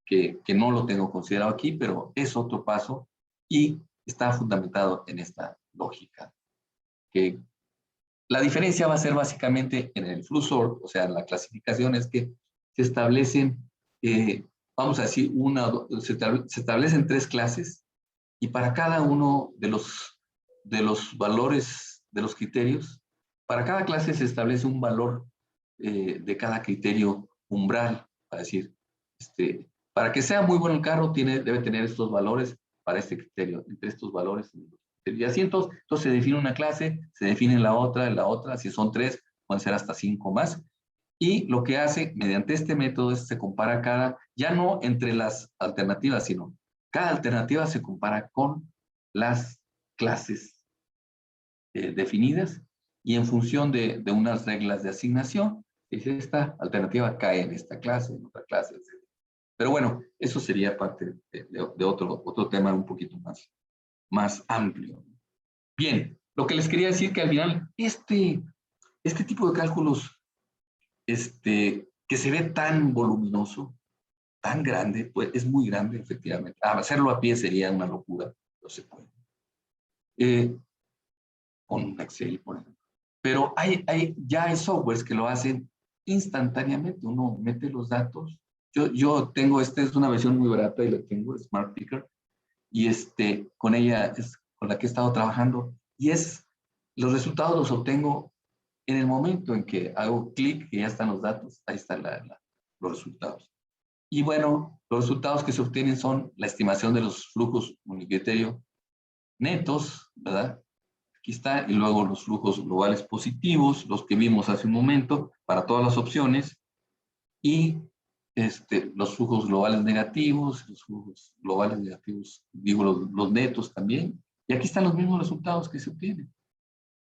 que no lo tengo considerado aquí, pero es otro paso y está fundamentado en esta lógica. Que la diferencia va a ser básicamente en el FluSort, o sea, la clasificación es que se establecen, vamos a decir, se establecen 3 clases y para cada uno de los valores de los criterios, para cada clase se establece un valor de cada criterio umbral, para decir, para que sea muy bueno el carro, debe tener estos valores para este criterio, entre estos valores. Y así entonces se define una clase, se define la otra, si son 3, pueden ser hasta 5 más. Y lo que hace mediante este método es se compara ya no entre las alternativas, sino cada alternativa se compara con las clases definidas y en función de unas reglas de asignación, si esta alternativa cae en esta clase, en otra clase, etc. Pero bueno, eso sería parte de otro tema un poquito más amplio. Bien, lo que les quería decir que al final, este tipo de cálculos que se ve tan voluminoso, tan grande, pues es muy grande, efectivamente. Hacerlo a pie sería una locura, no se puede. Con un Excel, por ejemplo. Pero ya hay softwares que lo hacen instantáneamente. Uno mete los datos. Yo tengo, esta es una versión muy barata y la tengo, Smart Picker, y con ella es con la que he estado trabajando, y los resultados los obtengo en el momento en que hago clic, que ya están los datos, ahí están los resultados. Y bueno, los resultados que se obtienen son la estimación de los flujos unicriterio netos, ¿verdad? Aquí está, y luego los flujos globales positivos, los que vimos hace un momento, para todas las opciones, y los flujos globales negativos, los flujos globales negativos, digo, los netos también, y aquí están los mismos resultados que se obtienen,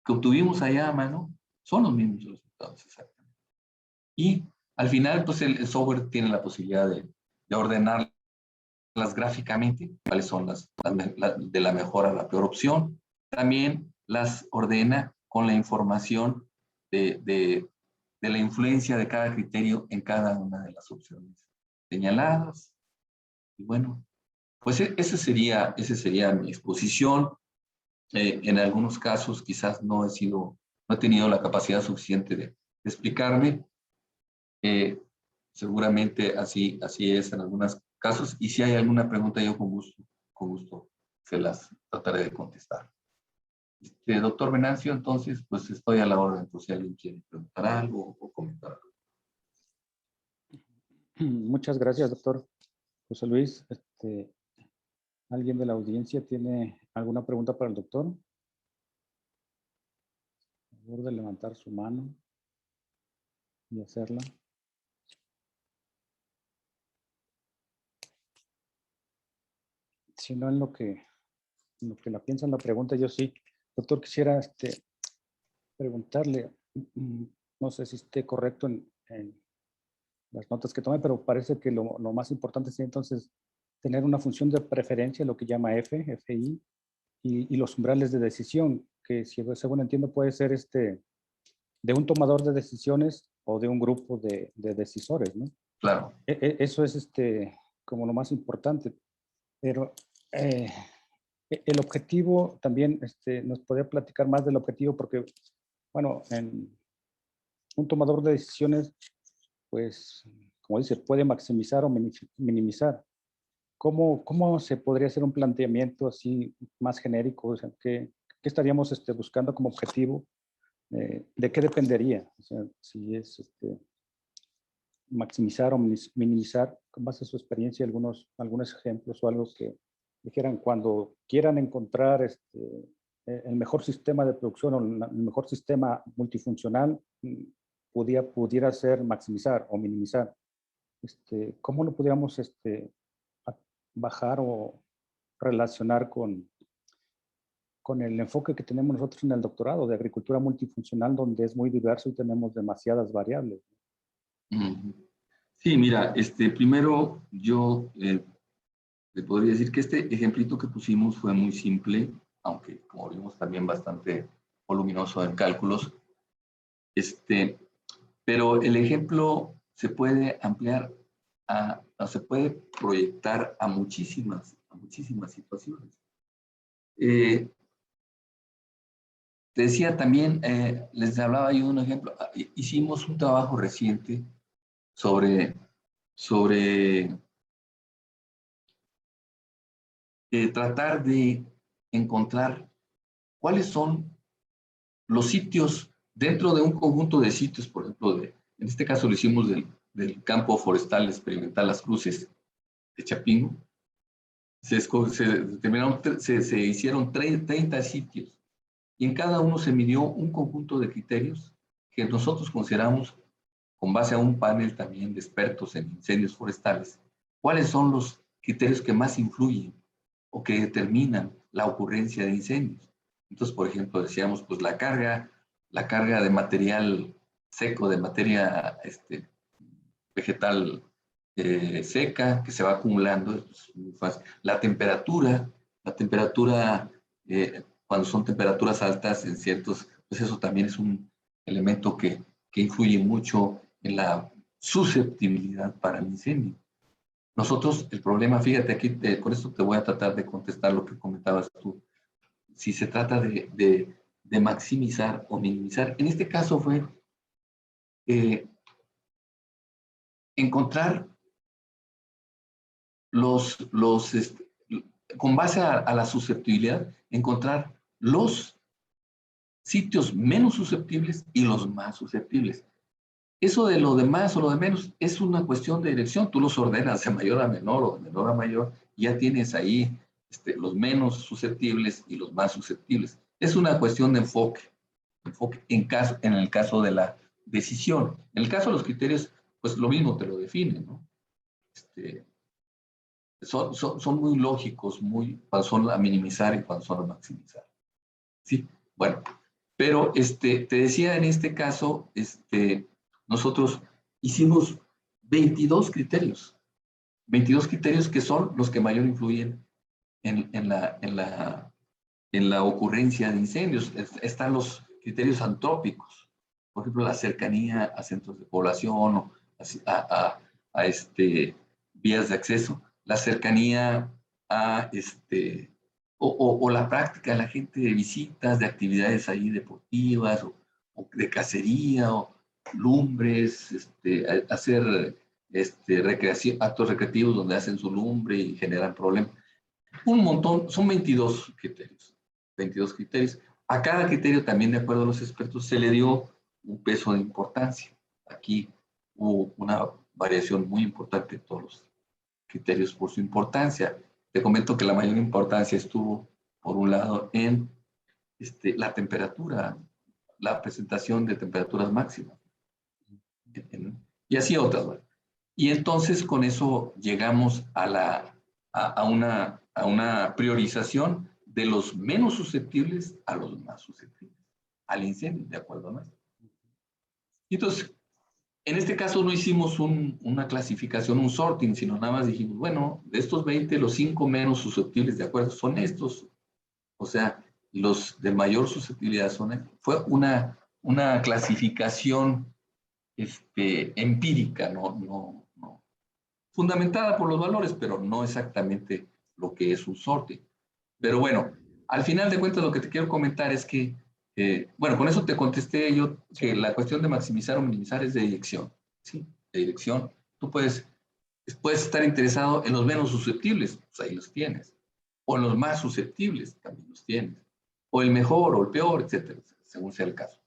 que obtuvimos allá a mano, son los mismos resultados, exactamente. Y al final, pues el software tiene la posibilidad de ordenarlas gráficamente, cuáles son de la mejor a la peor opción. También las ordena con la información de la influencia de cada criterio en cada una de las opciones señaladas. Y bueno, pues esa sería mi exposición. En algunos casos quizás no he tenido la capacidad suficiente de explicarme. Seguramente así es en algunos casos, y si hay alguna pregunta yo con gusto se las trataré de contestar. Doctor Venancio, entonces pues estoy a la orden por si alguien quiere preguntar algo o comentar algo. Muchas gracias, doctor José Luis. ¿Alguien de la audiencia tiene alguna pregunta para el doctor? Por favor de levantar su mano y hacerla. Si no, en lo que la piensan la pregunta, yo sí. Doctor, quisiera preguntarle, no sé si esté correcto en las notas que tomé, pero parece que lo más importante es entonces tener una función de preferencia, lo que llama FI, y los umbrales de decisión, que según entiendo puede ser de un tomador de decisiones o de un grupo de decisores, ¿no? Claro. Eso es como lo más importante, pero el objetivo también, nos podría platicar más del objetivo, porque, bueno, en un tomador de decisiones, pues, como dice, puede maximizar o minimizar. ¿Cómo se podría hacer un planteamiento así más genérico? O sea, ¿qué estaríamos buscando como objetivo? ¿De qué dependería? O sea, si es maximizar o minimizar, con base a su experiencia, algunos ejemplos o algo que dijeran cuando quieran encontrar el mejor sistema de producción o el mejor sistema multifuncional, pudiera ser maximizar o minimizar. ¿Cómo lo pudiéramos bajar o relacionar con el enfoque que tenemos nosotros en el doctorado de agricultura multifuncional, donde es muy diverso y tenemos demasiadas variables? Sí, mira, primero yo le podría decir que este ejemplito que pusimos fue muy simple, aunque como vimos también bastante voluminoso en cálculos. Pero el ejemplo se puede ampliar se puede proyectar a muchísimas situaciones. Te decía también, les hablaba yo de un ejemplo. Hicimos un trabajo reciente sobre tratar de encontrar cuáles son los sitios dentro de un conjunto de sitios, por ejemplo, en este caso lo hicimos del campo forestal experimental Las Cruces de Chapingo. Se hicieron 30 sitios y en cada uno se midió un conjunto de criterios que nosotros consideramos, con base a un panel también de expertos en incendios forestales, cuáles son los criterios que más influyen o que determinan la ocurrencia de incendios. Entonces, por ejemplo, decíamos, pues la carga de material seco, de materia vegetal seca que se va acumulando, es muy fácil. La temperatura, cuando son temperaturas altas en ciertos, pues eso también es un elemento que influye mucho en la susceptibilidad para el incendio. Nosotros, el problema, fíjate aquí, con esto te voy a tratar de contestar lo que comentabas tú. Si se trata de maximizar o minimizar, en este caso fue encontrar con base a la susceptibilidad, encontrar los sitios menos susceptibles y los más susceptibles. Eso de lo de más o lo de menos es una cuestión de dirección. Tú los ordenas de mayor a menor o de menor a mayor, y ya tienes ahí los menos susceptibles y los más susceptibles. Es una cuestión de enfoque en el caso de la decisión. En el caso de los criterios, pues lo mismo te lo define, ¿no? Son muy lógicos, cuando son a minimizar y cuando son a maximizar. Sí, bueno, pero te decía, en este caso, nosotros hicimos 22 criterios que son los que mayor influyen en la ocurrencia de incendios. Están los criterios antrópicos, por ejemplo, la cercanía a centros de población o a vías de acceso, la cercanía a o la práctica de la gente de visitas, de actividades ahí deportivas o de cacería o lumbres, hacer actos recreativos donde hacen su lumbre y generan problemas. Un montón, son 22 criterios. 22 criterios. A cada criterio también, de acuerdo a los expertos, se le dio un peso de importancia. Aquí hubo una variación muy importante de todos los criterios por su importancia. Te comento que la mayor importancia estuvo, por un lado, en la temperatura, la presentación de temperaturas máximas. Y así otras. ¿Verdad? Y entonces con eso llegamos a una priorización de los menos susceptibles a los más susceptibles al incendio, ¿de acuerdo? ¿No? Y entonces, en este caso no hicimos una clasificación, un sorting, sino nada más dijimos, bueno, de estos 20, los 5 menos susceptibles, ¿de acuerdo? Son estos. O sea, los de mayor susceptibilidad son estos. Fue una clasificación empírica, no fundamentada por los valores, pero no exactamente lo que es un sorting. Pero bueno, al final de cuentas lo que te quiero comentar es que, bueno, con eso te contesté yo que la cuestión de maximizar o minimizar es de dirección, ¿sí? De dirección. Tú puedes estar interesado en los menos susceptibles, pues ahí los tienes. O en los más susceptibles, también los tienes. O el mejor o el peor, etcétera, según sea el caso.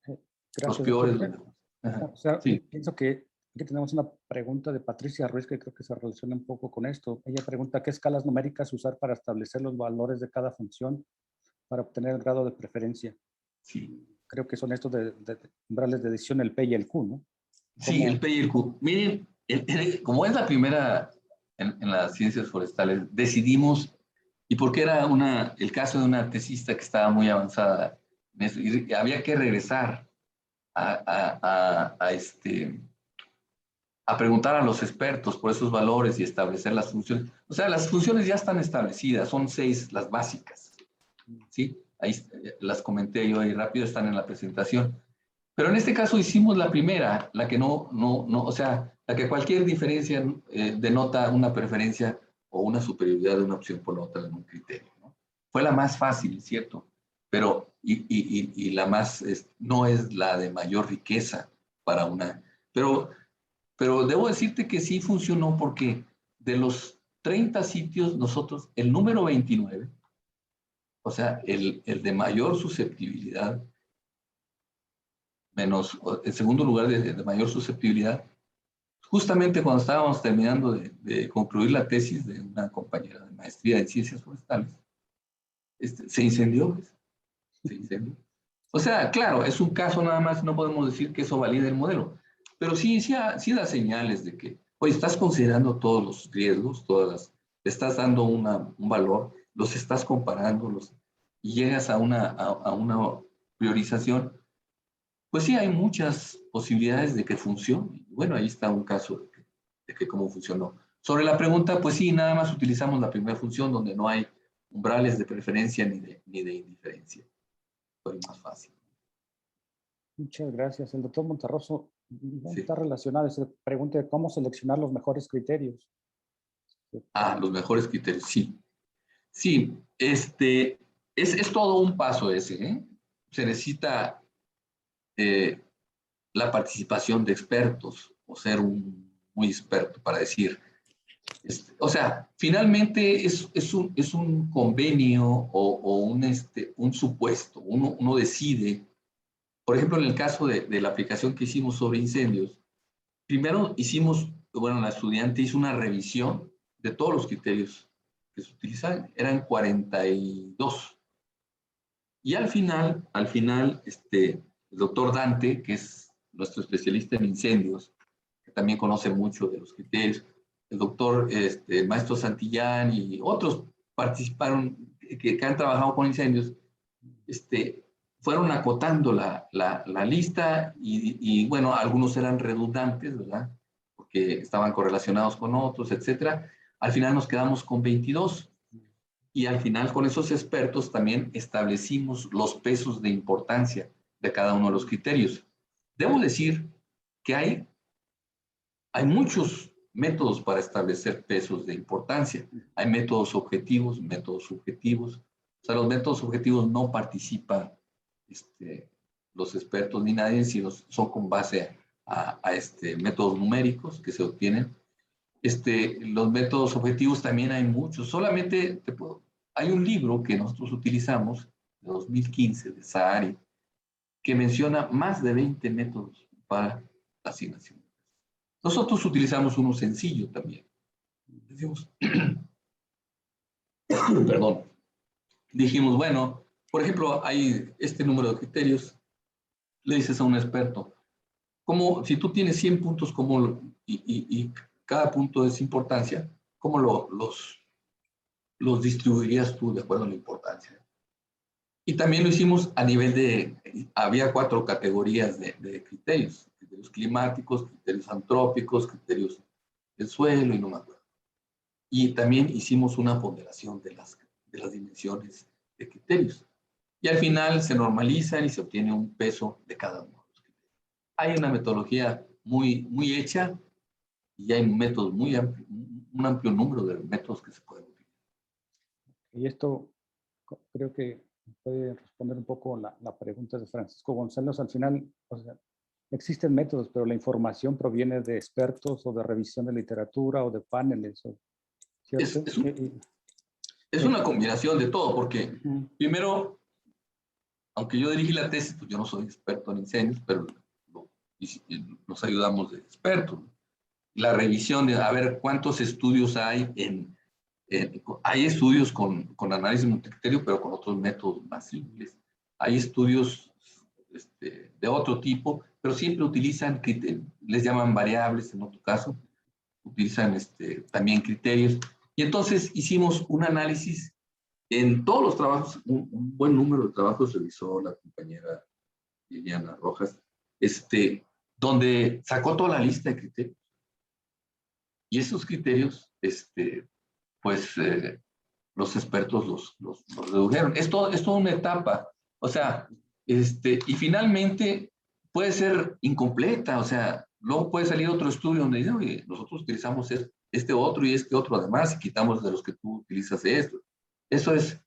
Gracias, Los peores, doctor. los mejores. Ajá. O sea, Sí. pienso que aquí tenemos una pregunta de Patricia Ruiz que creo que se relaciona un poco con esto. Ella pregunta, ¿qué escalas numéricas usar para establecer los valores de cada función para obtener el grado de preferencia? Sí. Creo que son estos de umbrales de decisión, el P y el Q, ¿no? Sí, el P y el Q. Miren, como es la primera en las ciencias forestales, decidimos, y porque era el caso de una tesista que estaba muy avanzada en eso, y había que regresar a preguntar a los expertos por esos valores y establecer las funciones. O sea, las funciones ya están establecidas, son 6 las básicas, ¿sí? Ahí las comenté yo ahí rápido, están en la presentación. Pero en este caso hicimos la primera, la que o sea, la que cualquier diferencia denota una preferencia o una superioridad de una opción por la otra en un criterio, ¿no? Fue la más fácil, ¿cierto? Pero, y la más, no es la de mayor riqueza para una, pero debo decirte que sí funcionó porque de los 30 sitios, nosotros, el número 29, o sea, el de mayor susceptibilidad, menos, en segundo lugar de mayor susceptibilidad, justamente cuando estábamos terminando de concluir la tesis de una compañera de maestría en ciencias forestales, se incendió. Se incendió. O sea, claro, es un caso nada más, no podemos decir que eso valide el modelo, pero sí da señales de que, oye, estás considerando todos los riesgos, le estás dando un valor, los estás comparando, y llegas a una priorización. Pues sí, hay muchas posibilidades de que funcione. Bueno, ahí está un caso de que cómo funcionó. Sobre la pregunta, pues sí, nada más utilizamos la primera función donde no hay umbrales de preferencia ni de indiferencia. Fue más fácil. Muchas gracias. El doctor Monterroso Sí. está relacionado. Se pregunta cómo seleccionar los mejores criterios. Los mejores criterios, sí. Sí, es todo un paso ese, ¿eh? Se necesita la participación de expertos o ser un muy experto para decir. O sea, finalmente es un convenio o un supuesto. Uno decide. Por ejemplo, en el caso de la aplicación que hicimos sobre incendios, primero la estudiante hizo una revisión de todos los criterios que se utilizan. Eran 42. Y al final, el doctor Dante, que es nuestro especialista en incendios, que también conoce mucho de los criterios, el doctor, maestro Santillán y otros participaron, que han trabajado con incendios, fueron acotando la lista y, bueno, algunos eran redundantes, ¿verdad? Porque estaban correlacionados con otros, etcétera. Al final nos quedamos con 22. Y al final con esos expertos también establecimos los pesos de importancia de cada uno de los criterios. Debo decir que hay muchos métodos para establecer pesos de importancia. Hay métodos objetivos, métodos subjetivos. O sea, los métodos objetivos no participan los expertos ni nadie, sino son con base a métodos numéricos que se obtienen. Los métodos objetivos también hay muchos. Solamente hay un libro que nosotros utilizamos, de 2015, de Sahari, que menciona más de 20 métodos para la asignación. Nosotros utilizamos uno sencillo también. Decimos, perdón. Dijimos, bueno, por ejemplo, hay este número de criterios. Le dices a un experto, si tú tienes 100 puntos y cada punto es importancia, ¿cómo los distribuirías tú de acuerdo a la importancia? Y también lo hicimos a nivel había 4 categorías de criterios: criterios climáticos, criterios antrópicos, criterios del suelo y no me acuerdo. Y también hicimos una ponderación de las dimensiones de criterios. Y al final se normalizan y se obtiene un peso de cada uno. Hay una metodología muy, muy hecha y hay métodos un amplio número de métodos que se pueden utilizar. Y esto creo que puede responder un poco la pregunta de Francisco González. Al final, o sea, existen métodos, pero la información proviene de expertos o de revisión de literatura o de paneles, ¿cierto? Es una combinación de todo, porque primero, aunque yo dirigí la tesis, pues yo no soy experto en incendios, pero nos ayudamos de expertos. La revisión de a ver cuántos estudios hay hay estudios con análisis multicriterio, pero con otros métodos más simples. Hay estudios de otro tipo, pero siempre utilizan criterios, les llaman variables en otro caso, utilizan también criterios. Y entonces hicimos un análisis en todos los trabajos, un buen número de trabajos revisó la compañera Liliana Rojas, donde sacó toda la lista de criterios. Y esos criterios, los expertos los redujeron. Es toda una etapa. O sea, y finalmente puede ser incompleta. O sea, luego puede salir otro estudio donde dice, oye, nosotros utilizamos este otro y este otro además y quitamos de los que tú utilizas esto. Eso es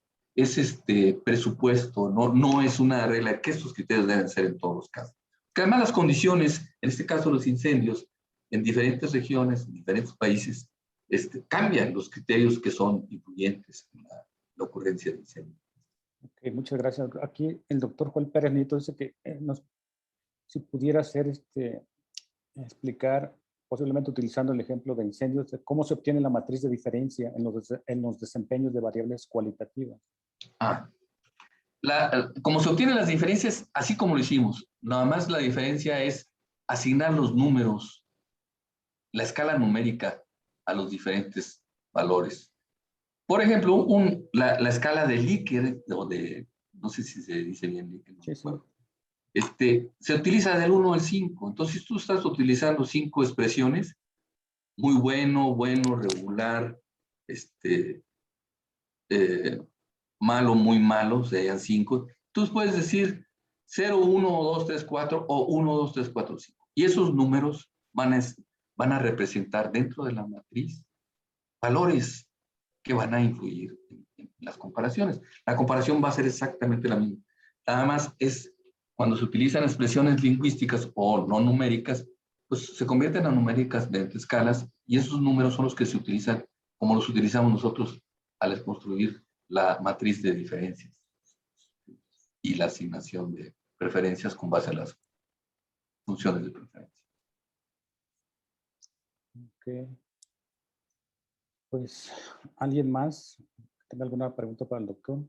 presupuesto, no es una regla que estos criterios deben ser en todos los casos. Que además las condiciones, en este caso los incendios, en diferentes regiones, en diferentes países, cambian los criterios que son influyentes en la ocurrencia de incendios. Okay, muchas gracias. Aquí el doctor Joel Pérez Nieto dice que si pudiera explicar, posiblemente utilizando el ejemplo de incendios, de cómo se obtiene la matriz de diferencia en los desempeños de variables cualitativas. Como se obtienen las diferencias, así como lo hicimos, nada más la diferencia es asignar los números, la escala numérica a los diferentes valores. Por ejemplo, la escala de Likert, no sé si se dice bien Likert, no sí. Se utiliza del 1 al 5. Entonces, tú estás utilizando 5 expresiones, muy bueno, regular, malo, muy malo, serían 5. Tú puedes decir 0, 1, 2, 3, 4 o 1, 2, 3, 4, 5. Y esos números van a representar dentro de la matriz valores que van a influir en las comparaciones. La comparación va a ser exactamente la misma. Nada más es cuando se utilizan expresiones lingüísticas o no numéricas, pues se convierten en numéricas de escalas y esos números son los que se utilizan como los utilizamos nosotros al construir la matriz de diferencias y la asignación de preferencias con base a las funciones de preferencia. Ok. Pues, ¿alguien más tenga alguna pregunta para el doctor?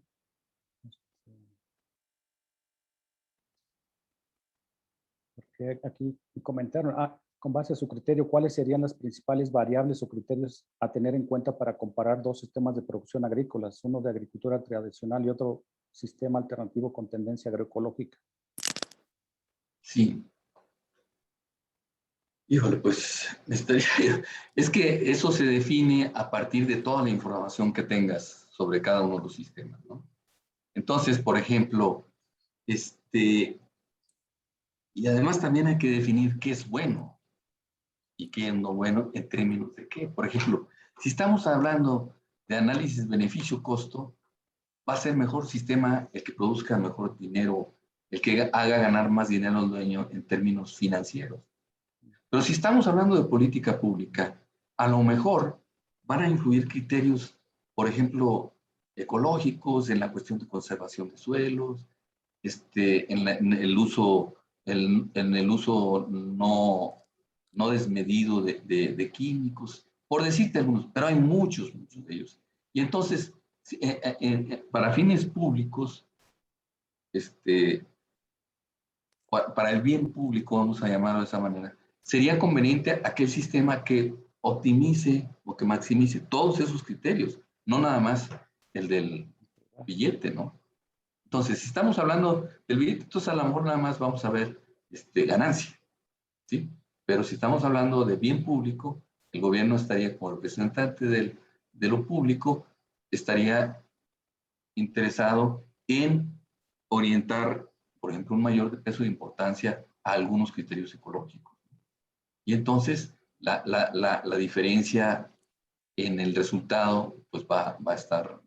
Porque aquí comentaron, con base a su criterio, ¿cuáles serían las principales variables o criterios a tener en cuenta para comparar dos sistemas de producción agrícolas, uno de agricultura tradicional y otro sistema alternativo con tendencia agroecológica? Sí. Híjole, pues es que eso se define a partir de toda la información que tengas sobre cada uno de los sistemas, ¿no? Entonces, por ejemplo, y además también hay que definir qué es bueno y qué es no bueno en términos de qué. Por ejemplo, si estamos hablando de análisis beneficio-costo, va a ser mejor sistema el que produzca mejor dinero, el que haga ganar más dinero al dueño en términos financieros. Pero si estamos hablando de política pública, a lo mejor van a influir criterios, por ejemplo, ecológicos, en la cuestión de conservación de suelos, en el uso, en el uso no desmedido de químicos, por decirte algunos, pero hay muchos de ellos. Y entonces, para fines públicos, para el bien público, vamos a llamarlo de esa manera, sería conveniente aquel sistema que optimice o que maximice todos esos criterios, no nada más el del billete, ¿no? Entonces, si estamos hablando del billete, entonces a lo mejor nada más vamos a ver ganancia, ¿sí? Pero si estamos hablando de bien público, el gobierno estaría como representante de lo público, estaría interesado en orientar, por ejemplo, un mayor peso de importancia a algunos criterios ecológicos. Y entonces la diferencia en el resultado pues va a estar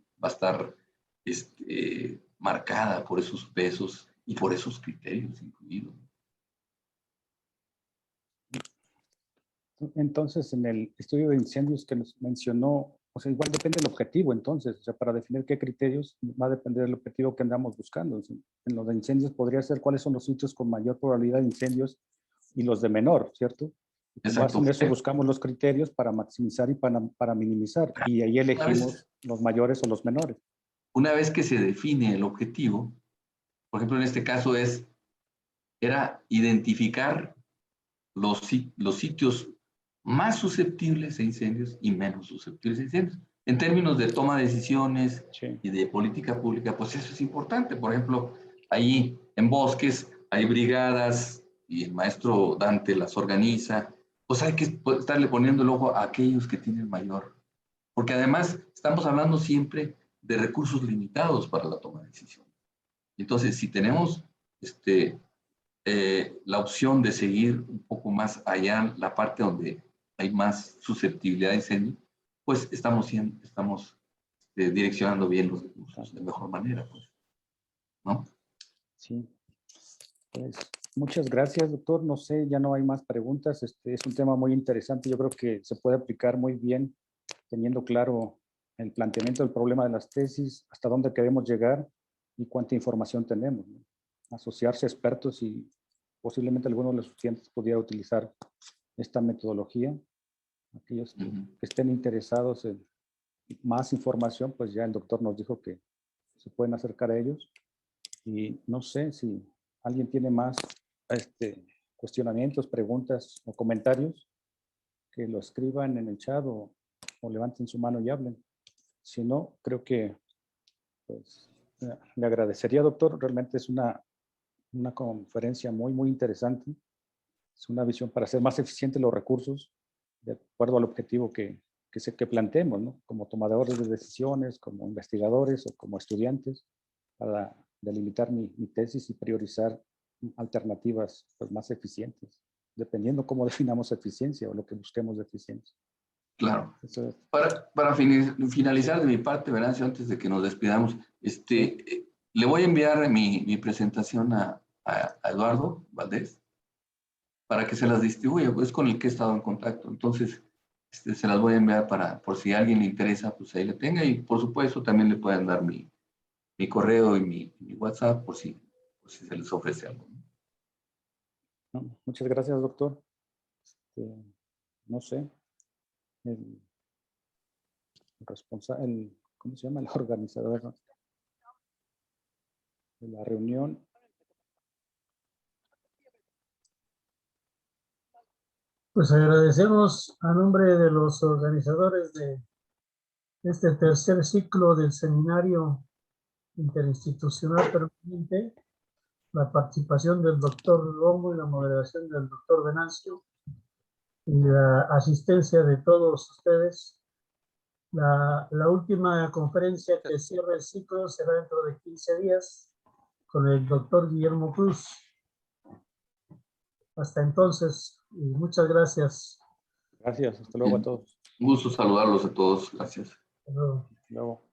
marcada por esos pesos y por esos criterios incluidos. Entonces, en el estudio de incendios que nos mencionó, o sea, igual depende del objetivo, entonces, o sea, para definir qué criterios va a depender del objetivo que andamos buscando. En los de incendios podría ser cuáles son los sitios con mayor probabilidad de incendios y los de menor, ¿cierto? Y con base en eso buscamos los criterios para maximizar y para minimizar, y ahí elegimos los mayores o los menores. Una vez que se define el objetivo, por ejemplo, en este caso era identificar los sitios más susceptibles a incendios y menos susceptibles a incendios. En términos de toma de decisiones y de política pública, pues eso es importante. Por ejemplo, ahí en bosques hay brigadas y el maestro Dante las organiza, pues hay que estarle poniendo el ojo a aquellos que tienen mayor. Porque además estamos hablando siempre de recursos limitados para la toma de decisiones. Entonces, si tenemos la opción de seguir un poco más allá, la parte donde hay más susceptibilidad de incendio, pues estamos direccionando bien los recursos de mejor manera, pues, ¿no? Sí. Pues, muchas gracias, doctor. No sé, ya no hay más preguntas. Es un tema muy interesante. Yo creo que se puede aplicar muy bien, teniendo claro el planteamiento del problema de las tesis, hasta dónde queremos llegar y cuánta información tenemos, ¿no? Asociarse a expertos y posiblemente algunos de los estudiantes pudiera utilizar esta metodología. Aquellos que estén interesados en más información, pues ya el doctor nos dijo que se pueden acercar a ellos. Y no sé si alguien tiene más cuestionamientos, preguntas o comentarios, que lo escriban en el chat o levanten su mano y hablen. Si no, creo que pues, le agradecería, doctor. Realmente es una conferencia muy, muy interesante. Es una visión para hacer más eficientes los recursos de acuerdo al objetivo que planteemos, ¿no? Como tomadores de decisiones, como investigadores o como estudiantes, para delimitar mi tesis y priorizar alternativas pues, más eficientes, dependiendo cómo definamos eficiencia o lo que busquemos de eficiencia. Claro. Eso es. Para finalizar de mi parte, Venancio, antes de que nos despidamos, le voy a enviar mi presentación a Eduardo Valdés para que se las distribuya, pues con el que he estado en contacto. Entonces, se las voy a enviar por si a alguien le interesa, pues ahí le tenga, y por supuesto también le pueden dar mi correo y mi WhatsApp por si se les ofrece algo. No, muchas gracias, doctor. No sé, el responsable, ¿cómo se llama? El organizador de la reunión. Pues agradecemos a nombre de los organizadores de este tercer ciclo del seminario interinstitucional permanente la participación del doctor Longo y la moderación del doctor Venancio y la asistencia de todos ustedes. La última conferencia que cierra el ciclo será dentro de 15 días con el doctor Guillermo Cruz. Hasta entonces, y muchas gracias. Gracias, hasta luego a todos. Un gusto saludarlos a todos. Gracias. Hasta luego. Hasta luego.